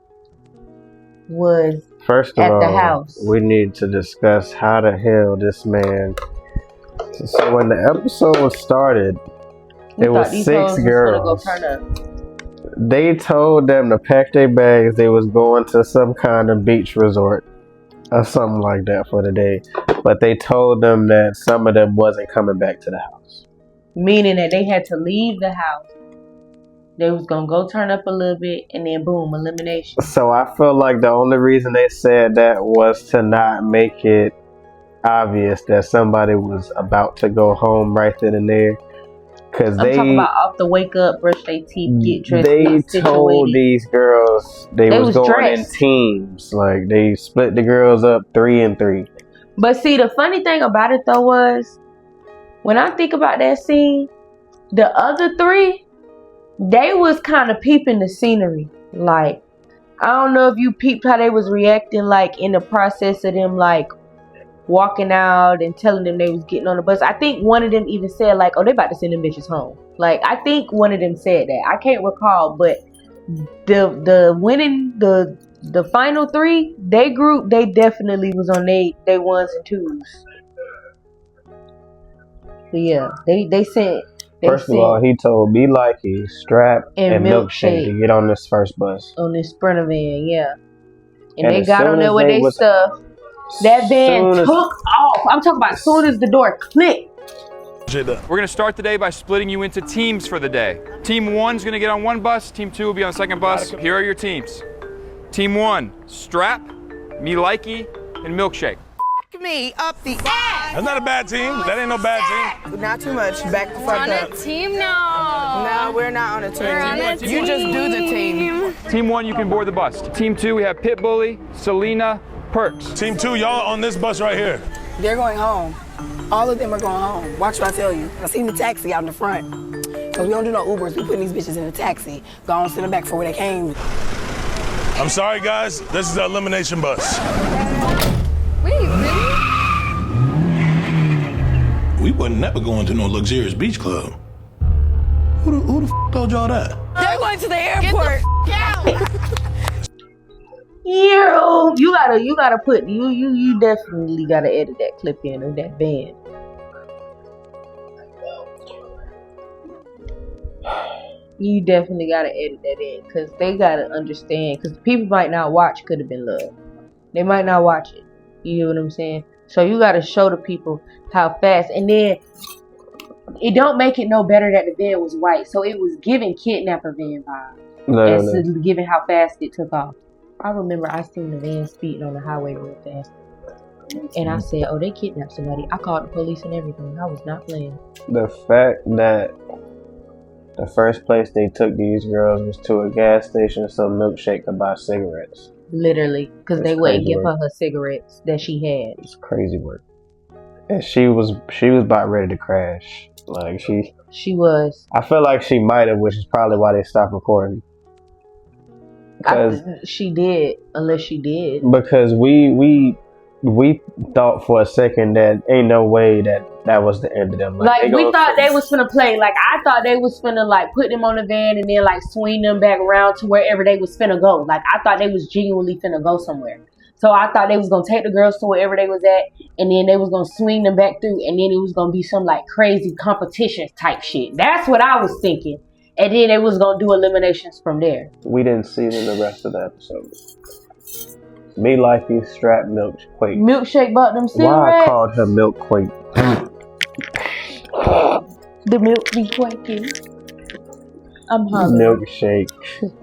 was First of at all, the house. We need to discuss how the hell this man. So when the episode started, it was 6 girls. They told them to pack their bags. They was going to some kind of beach resort or something like that for the day. But they told them that some of them wasn't coming back to the house. Meaning that they had to leave the house. They was going to go turn up a little bit and then boom, elimination. So I feel like the only reason they said that was to not make it obvious that somebody was about to go home right then and there. Cause I'm talking about off the wake up, brush their teeth, get dressed. They told situated. these girls they was going dressed. in teams. Like they split the girls up 3 and 3. But see, the funny thing about it though was, when I think about that scene, the other 3, they was kind of peeping the scenery. Like, I don't know if you peeped how they was reacting, like in the process of them like walking out and telling them they was getting on the bus. I think one of them even said like, oh, they about to send them bitches home. Like, I think one of them said that. I can't recall, but the winning the final 3, they group, they definitely was on they 1s and 2s. But yeah, they sent. First of all, he told me like he Strap and Milkshake to get on this first bus. On this Sprinter van, yeah. And they got on there with their stuff. That van took off. I'm talking about as soon as the door clicked. We're going to start the day by splitting you into teams for the day. Team 1 is going to get on one bus. Team 2 will be on the second bus. Here are your teams. Team 1, Strap, Me Likey, and Milkshake. Me up the ass. That's not a bad team. That ain't no bad team. Not too much. Back the fuck up. On a team now. No, we're not on a team. We're on a team. You just do the team. Team 1, you can board the bus. Team 2, we have Pit Bully, Selena, Perks. Team 2, y'all on this bus right here. They're going home. All of them are going home. Watch what I tell you. I seen the taxi out in the front. Because we don't do no Ubers. We putting these bitches in a taxi. Go on, send them back for where they came. I'm sorry, guys. This is the elimination bus. Wait, really? We wasn't never going to no luxurious beach club. Who the f told y'all that? They're going to the airport. Get the out. You gotta put you definitely gotta edit that clip in of that band. You definitely gotta edit that in, because they gotta understand, because people might not watch Coulda Been Love. They might not watch it. You know what I'm saying? So you gotta show the people how fast, and then it don't make it no better that the van was white, so it was giving kidnapper van vibes. No. Given how fast it took off. I remember I seen the van speeding on the highway real fast, and I said, "Oh, they kidnapped somebody." I called the police and everything. I was not playing. The fact that the first place they took these girls was to a gas station so Milkshake could buy cigarettes. Literally, because they wouldn't give her cigarettes that she had. It's crazy work. And she was about ready to crash. Like she was. I feel like she might have, which is probably why they stopped recording. She did, unless she did. Because we thought for a second that ain't no way that was the end of them. Like we thought they was finna play. Like I thought they was finna like put them on the van and then like swing them back around to wherever they was finna go. Like I thought they was genuinely finna go somewhere. So I thought they was gonna take the girls to wherever they was at, and then they was gonna swing them back through, and then it was gonna be some like crazy competition type shit. That's what I was thinking. And then they was gonna do eliminations from there. We didn't see them the rest of the episode. Me Likey, Strap, Milkshake. Milkshake bought them cigarettes. Why I called her Milkquake? The milk be quaking. I'm hungry. Milkshake.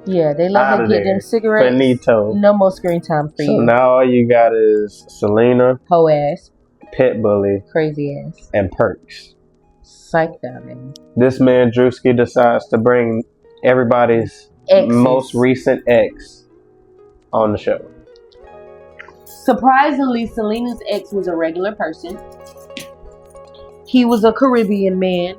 Yeah, they let her get them cigarettes. Finito. No more screen time for you. So now all you got is Selena, hoe ass, Pit Bully, crazy ass, and Perks. Psyched out, man. This man Drewski decides to bring everybody's most recent ex on the show. Surprisingly, Selena's ex was a regular person. He was a Caribbean man.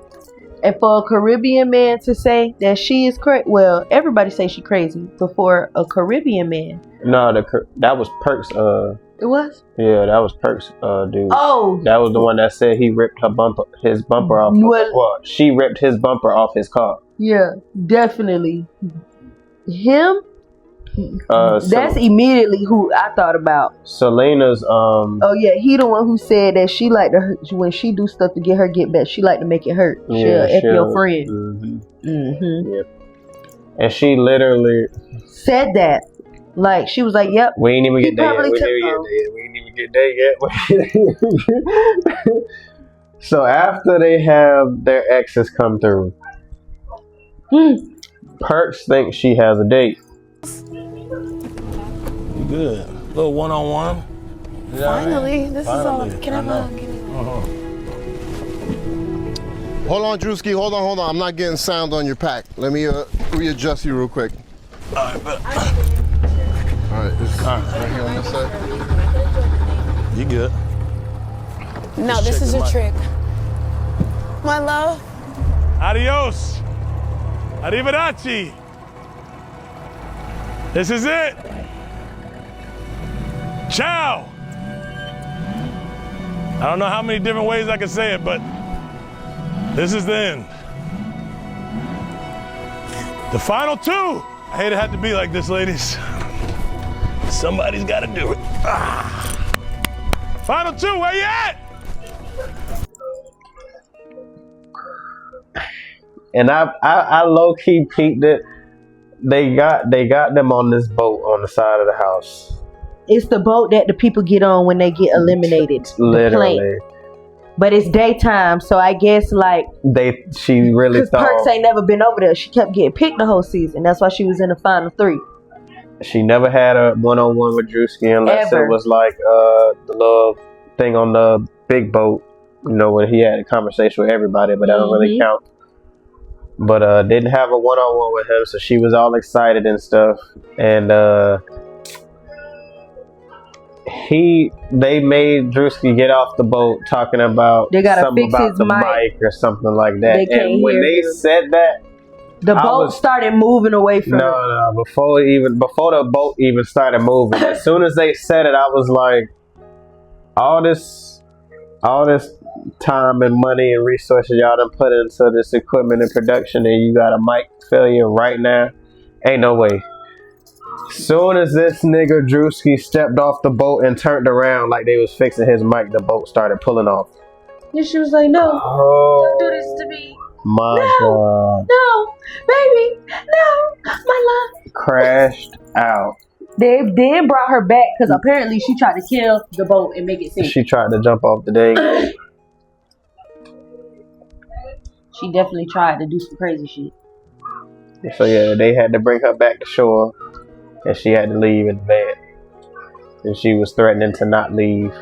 And for a Caribbean man to say that she is crazy, well, everybody say she crazy. But for a Caribbean man, no, that was Perks. It was. Yeah, that was Perks. Dude. Oh, that was the one that said he ripped his bumper off. Well, she ripped his bumper off his car. Yeah, definitely. Him. That's immediately who I thought about. Selena's oh yeah, he the one who said that she like to when she do stuff to get her get back, she like to make it hurt. Yeah, she'll F your friend. Yep. And she literally said that. Like she was like, "Yep." We ain't even get there yet. We ain't even get there yet. So after they have their exes come through, Perks thinks she has a date. You good? Little one-on-one. Finally, this is all. Can I know. get it? Hold on, Drewski. Hold on. I'm not getting sound on your pack. Let me readjust you real quick. All right, this right here on this side. You good? No, this is a trick. My love. Adios. Arrivederci. This is it. Ciao. I don't know how many different ways I can say it, but this is the end. The final two. I hate it had to be like this, ladies. Somebody's got to do it. Final two, where you at? And I low key peeked it. They got them on this boat on the side of the house. It's the boat that the people get on when they get eliminated. Literally. But it's daytime, so I guess like she really because thought Perks ain't never been over there. She kept getting picked the whole season. That's why she was in the final three. she never had a one-on-one with Drewski unless Ever. it was like the little thing on the big boat, when he had a conversation with everybody, but that don't really count. But didn't have a one-on-one with him, so she was all excited and stuff. And they made Drewski get off the boat talking about They gotta something fix about his the mic. or something like that. They can't And when hear they him. said that, The boat started moving away from no, before the boat even started moving, as soon as they said it, I was like, all this time and money and resources y'all done put into this equipment and production, and you got a mic failure right now? Ain't no way. Soon as this nigga Drewski stepped off the boat and turned around like they was fixing his mic, the boat started pulling off. And she was like, no, don't do this to me. My God. No, baby, no, my love. Crashed out. They then brought her back because apparently she tried to kill the boat and make it sink. She tried to jump off the dang. She definitely tried to do some crazy shit. So yeah, they had to bring her back to shore, and she had to leave in the van. And she was threatening to not leave,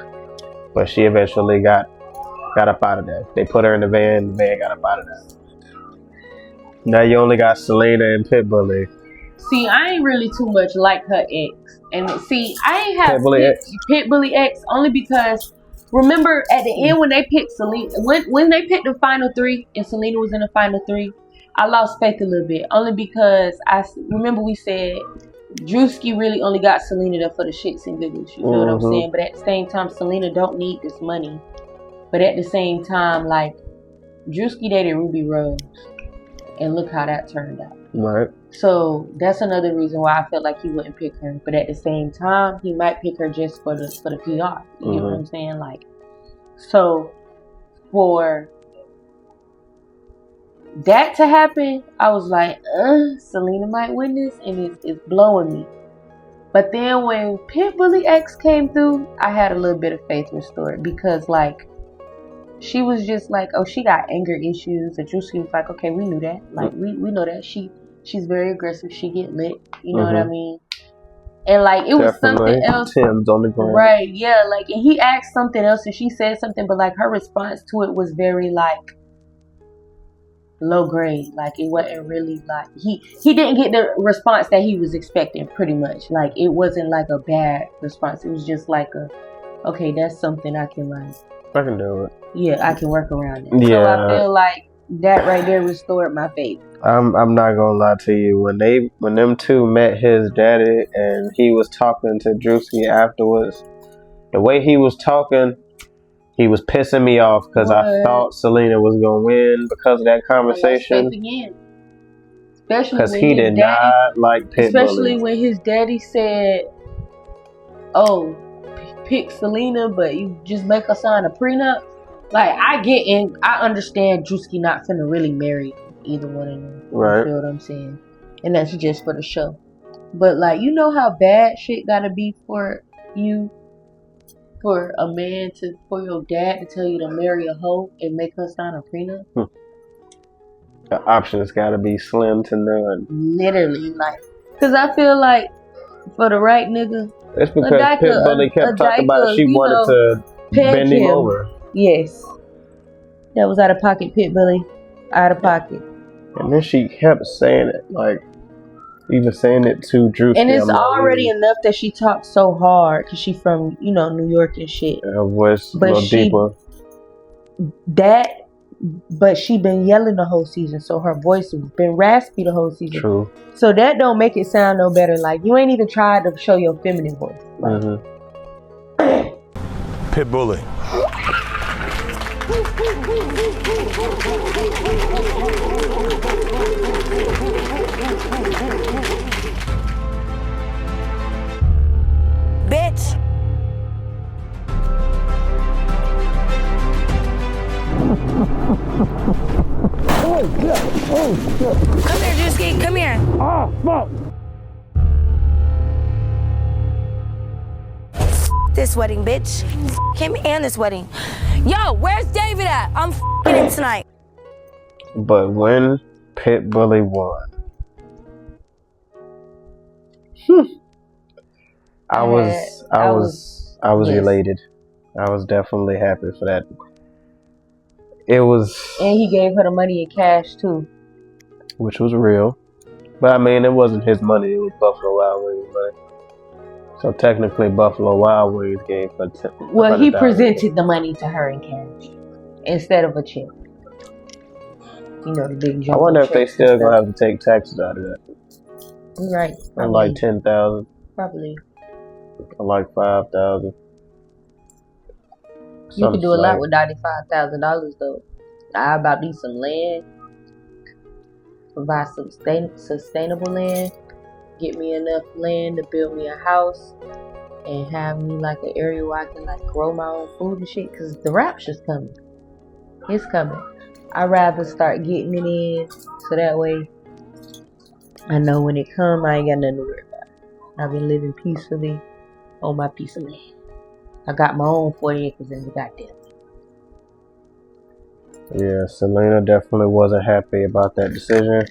but she eventually got up out of there. They put her in the van got up out of there. Now you only got Selena and Pitbully. See, I ain't really too much like her ex. And see, I ain't have Pitbully X only because remember at the end when they picked Selena, when they picked the final three and Selena was in the final three, I lost faith a little bit. Only because I remember we said Drewski really only got Selena there for the shits and giggles. You know what I'm saying? But at the same time, Selena don't need this money. But at the same time, like, Drewski dated Ruby Rose. And look how that turned out. Right. So that's another reason why I felt like he wouldn't pick her. But at the same time, he might pick her just for the PR. You know what I'm saying? Like, so for that to happen, I was like, Selena might win this, and it's blowing me. But then when Pitbully X came through, I had a little bit of faith restored because, like, she was just like, oh, she got anger issues. And Drewski was like, okay, we knew that. Like, we know that. She's very aggressive. She get lit. You know what I mean? And, like, it was something else. Tim's on the ground. Right, yeah. Like, and he asked something else and she said something, but, like, her response to it was very, like, low grade. Like, it wasn't really, like, he didn't get the response that he was expecting, pretty much. Like, it wasn't, like, a bad response. It was just, like, okay, that's something I can, like, I can do it. yeah, I can work around it. Yeah. So I feel like that right there restored my faith. I'm not gonna lie to you. When them two met his daddy and he was talking to Drewski afterwards, the way he was talking, he was pissing me off because I thought Selena was gonna win because of that conversation. Especially because he did not like Pitbull. Especially when his daddy said, "Oh, pick Selena, but you just make her sign a prenup." Like, I understand Drewski not finna really marry either one of them. Right. You feel what I'm saying? And that's just for the show. But, like, you know how bad shit gotta be for you, for a man for your dad to tell you to marry a hoe and make her sign a prenup? The options gotta be slim to none. Literally, like, because I feel like for the right nigga. It's because Pit Bully kept talking about she wanted to bend him over. Yes. That was out of pocket, Pit Bully. Out of pocket. And then she kept saying it, like, even saying it to Drewski. And it's already enough that she talks so hard because she from, you know, New York and shit. Her voice a little deeper. But she been yelling the whole season, so her voice has been raspy the whole season. True. So that don't make it sound no better. Like, you ain't even tried to show your feminine voice. Like, Pit Bully. Bitch. Come here, Drewski. Come here. Oh, fuck. This wedding, bitch. Him and this wedding. Yo, where's David at? I'm him tonight. But when Pit Bully won, I was elated. I was definitely happy for that. It was, and he gave her the money in cash too, which was real. But I mean, it wasn't his money; it was Buffalo Wild Wings money. So technically, Buffalo Wild Wings gave her. Well, he presented the money to her in cash instead of a check. You know, the big jump. I wonder if they still gonna have to take taxes out of that. Right. And like 10,000. Probably. Or like 5,000. You can do a lot with $95,000 though. I about need some land. Buy some sustainable land. Get me enough land to build me a house. And have me like an area where I can like grow my own food and shit. Cause the rapture's coming. It's coming. I'd rather start getting it in. So that way I know when it come, I ain't got nothing to worry about. I've been living peacefully on my piece of land. I got my own 40 acres in the goddamn. Yeah, Selena definitely wasn't happy about that decision.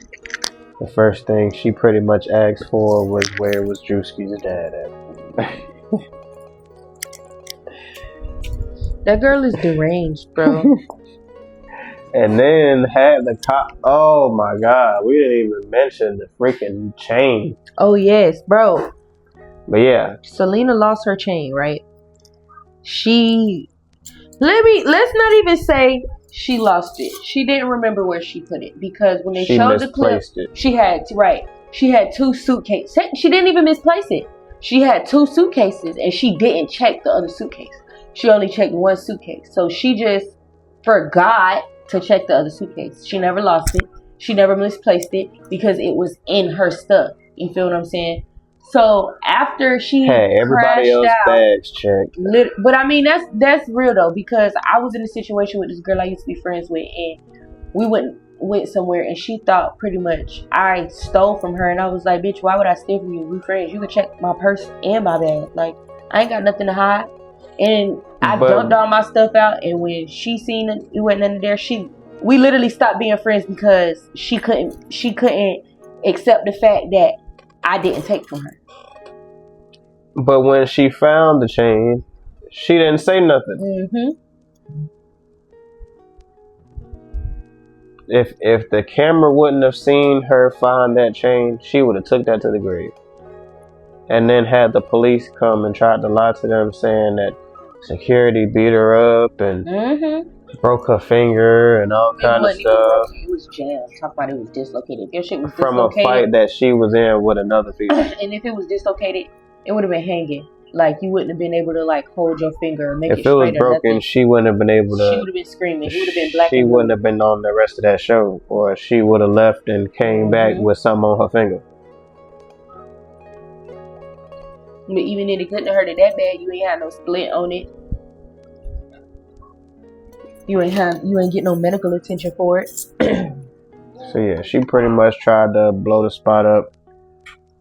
The first thing she pretty much asked for was where was Drewski's dad at. That girl is deranged, bro. And then had the cop. Oh my god, we didn't even mention the freaking chain. Oh yes, bro. But yeah, Selena lost her chain, right? Let's not even say she lost it. She didn't remember where she put it because when they showed the clip, she had two suitcases. She didn't even misplace it. She had two suitcases and she didn't check the other suitcase. She only checked one suitcase. So she just forgot to check the other suitcase. She never lost it. She never misplaced it because it was in her stuff. You feel what I'm saying? So after she everybody else bags checked. But I mean that's real though, because I was in a situation with this girl I used to be friends with, and we went somewhere and she thought pretty much I stole from her, and I was like, bitch, why would I steal from you? We friends. You could check my purse and my bag. Like, I ain't got nothing to hide. And I dumped all my stuff out, and when she seen it wasn't under there, we literally stopped being friends because she couldn't accept the fact that I didn't take from her. But when she found the chain, she didn't say nothing. Mm-hmm. If the camera wouldn't have seen her find that chain, she would have took that to the grave. And then had the police come and tried to lie to them, saying that security beat her up and broke her finger and all kind of stuff. It was jammed. Talk about it was dislocated. If your shit was from a fight that she was in with another female. And if it was dislocated, it would have been hanging. Like, you wouldn't have been able to like hold your finger or make it straight. If it was broken, she wouldn't have been able to. She would have been screaming. It would have been black. She wouldn't have been on the rest of that show, or she would have left and came back with something on her finger. But even if it couldn't have hurt it that bad, you ain't had no split on it. You ain't get no medical attention for it. So yeah, she pretty much tried to blow the spot up.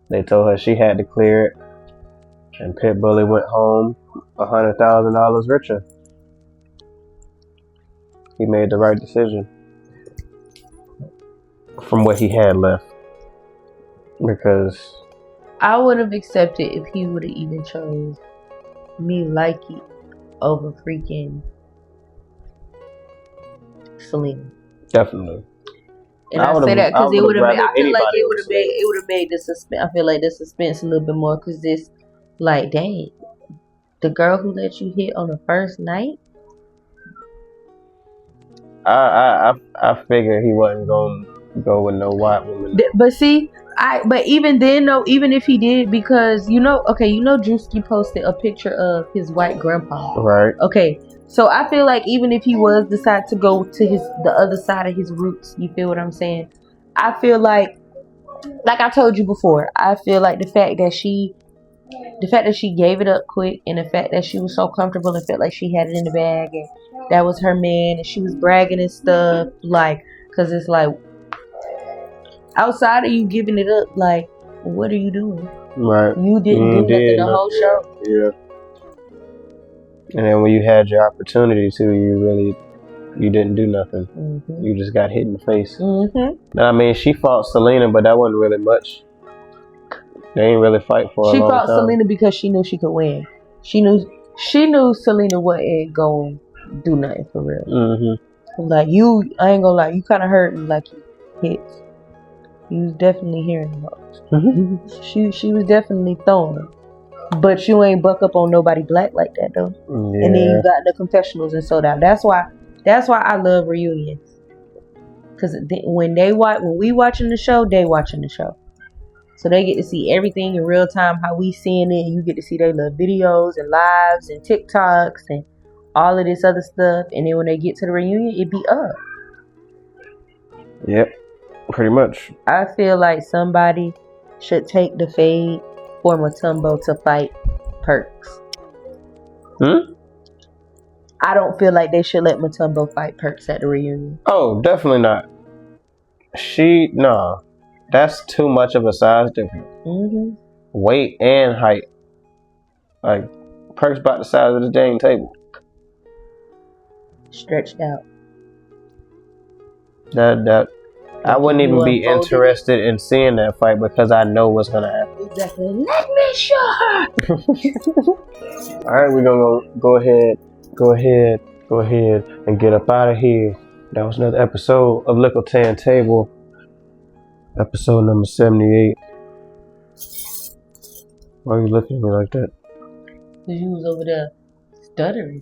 They told her she had to clear it, and Pit Bully went home $100,000 richer. He made the right decision from what he had left, because I would have accepted if he would have even chose me like it over freaking Selena. Definitely. And I say that because it would have made. I feel like it would have made. Selena. It would have made the suspense. I feel like the suspense a little bit more because this, like, dang, the girl who let you hit on the first night. I figured he wasn't going to go with no white woman. But see, but even then though, even if he did, because Drewski posted a picture of his white grandpa. Right. Okay. So I feel like even if he was decide to go to the other side of his roots, you feel what I'm saying? I feel like I told you before, I feel like the fact that she gave it up quick, and the fact that she was so comfortable and felt like she had it in the bag, and that was her man, and she was bragging and stuff, like, because it's like, outside of you giving it up, like, what are you doing? Right. You didn't do nothing the whole show. Yeah. And then when you had your opportunity to, you didn't do nothing. Mm-hmm. You just got hit in the face. Mm-hmm. I mean, she fought Selena, but that wasn't really much. They ain't really fight for a long time. She fought Selena because she knew she could win. She knew Selena wasn't going to do nothing for real. Mm-hmm. Like, I ain't gonna lie, you kind of hurt me like you hits. You was definitely hearing the most. Mm-hmm. She was definitely throwing them. But you ain't buck up on nobody black like that though. Yeah. And then you got in the confessionals and sold out. That's why I love reunions. Cause when we watching the show, they watching the show. So they get to see everything in real time, how we seeing it. And you get to see their little videos and lives and TikToks and all of this other stuff. And then when they get to the reunion, it be up. Yep. Pretty much. I feel like somebody should take the fade for Mutombo to fight Perks. I don't feel like they should let Mutombo fight Perks at the reunion. Oh, definitely not. That's too much of a size difference. Mm-hmm. Weight and height. Like, Perks about the size of the dang table. Stretched out. I wouldn't even be interested in seeing that fight because I know what's gonna happen. Exactly. Let me show her. Alright, we're gonna go ahead and get up out of here. That was another episode of Likkle Table. Episode number 78. Why are you looking at me like that? Because you was over there stuttering.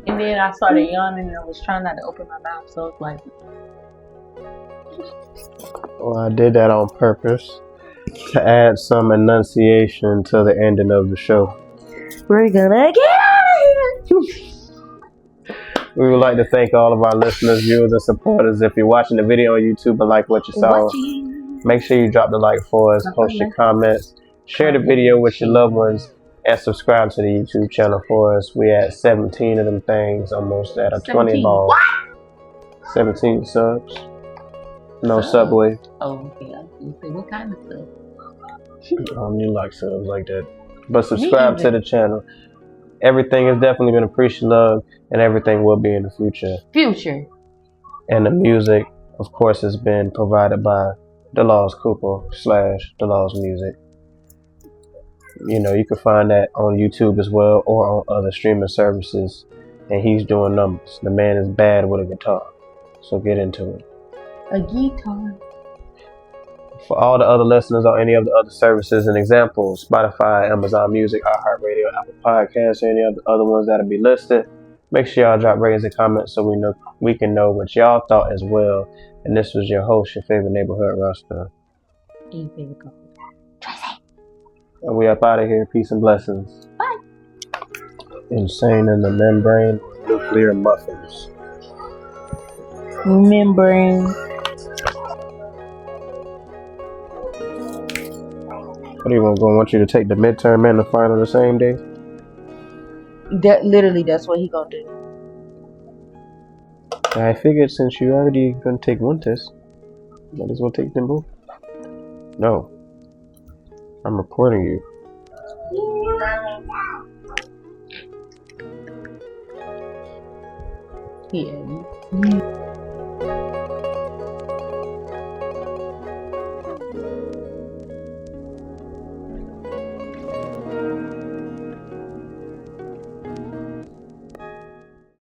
And then I started yawning and I was trying not to open my mouth, so it's like... Well, I did that on purpose to add some enunciation to the ending of the show. We're gonna get out of here! We would like to thank all of our listeners, viewers, and supporters. If you're watching the video on YouTube and like what you saw, make sure you drop the like for us, post your comments, share the video with your loved ones, and subscribe to the YouTube channel for us. We at 17 of them things, almost at a 20 ball. 17 subs. No Subway. Oh, yeah. You say, what kind of stuff? I don't need like subs like that. But subscribe to the channel. Everything is definitely going to preach love, and everything will be in the future. And the music, of course, has been provided by DeLaw's Cooper / DeLaw's Music. You know, you can find that on YouTube as well, or on other streaming services. And he's doing numbers. The man is bad with a guitar. So get into it. A guitar. For all the other listeners on any of the other services and examples, Spotify, Amazon Music, iHeartRadio, Apple Podcasts, or any of the other ones that'll be listed, make sure y'all drop ratings and comments so we can know what y'all thought as well. And this was your host, your favorite neighborhood roster. And we up out of here. Peace and blessings. Bye. Insane in the membrane, nuclear muffins. Membrane. What do you want you to take the midterm and the final the same day? That's what he gonna do. I figured since you already gonna take one test, might as well take them both. No. I'm recording you. Yeah.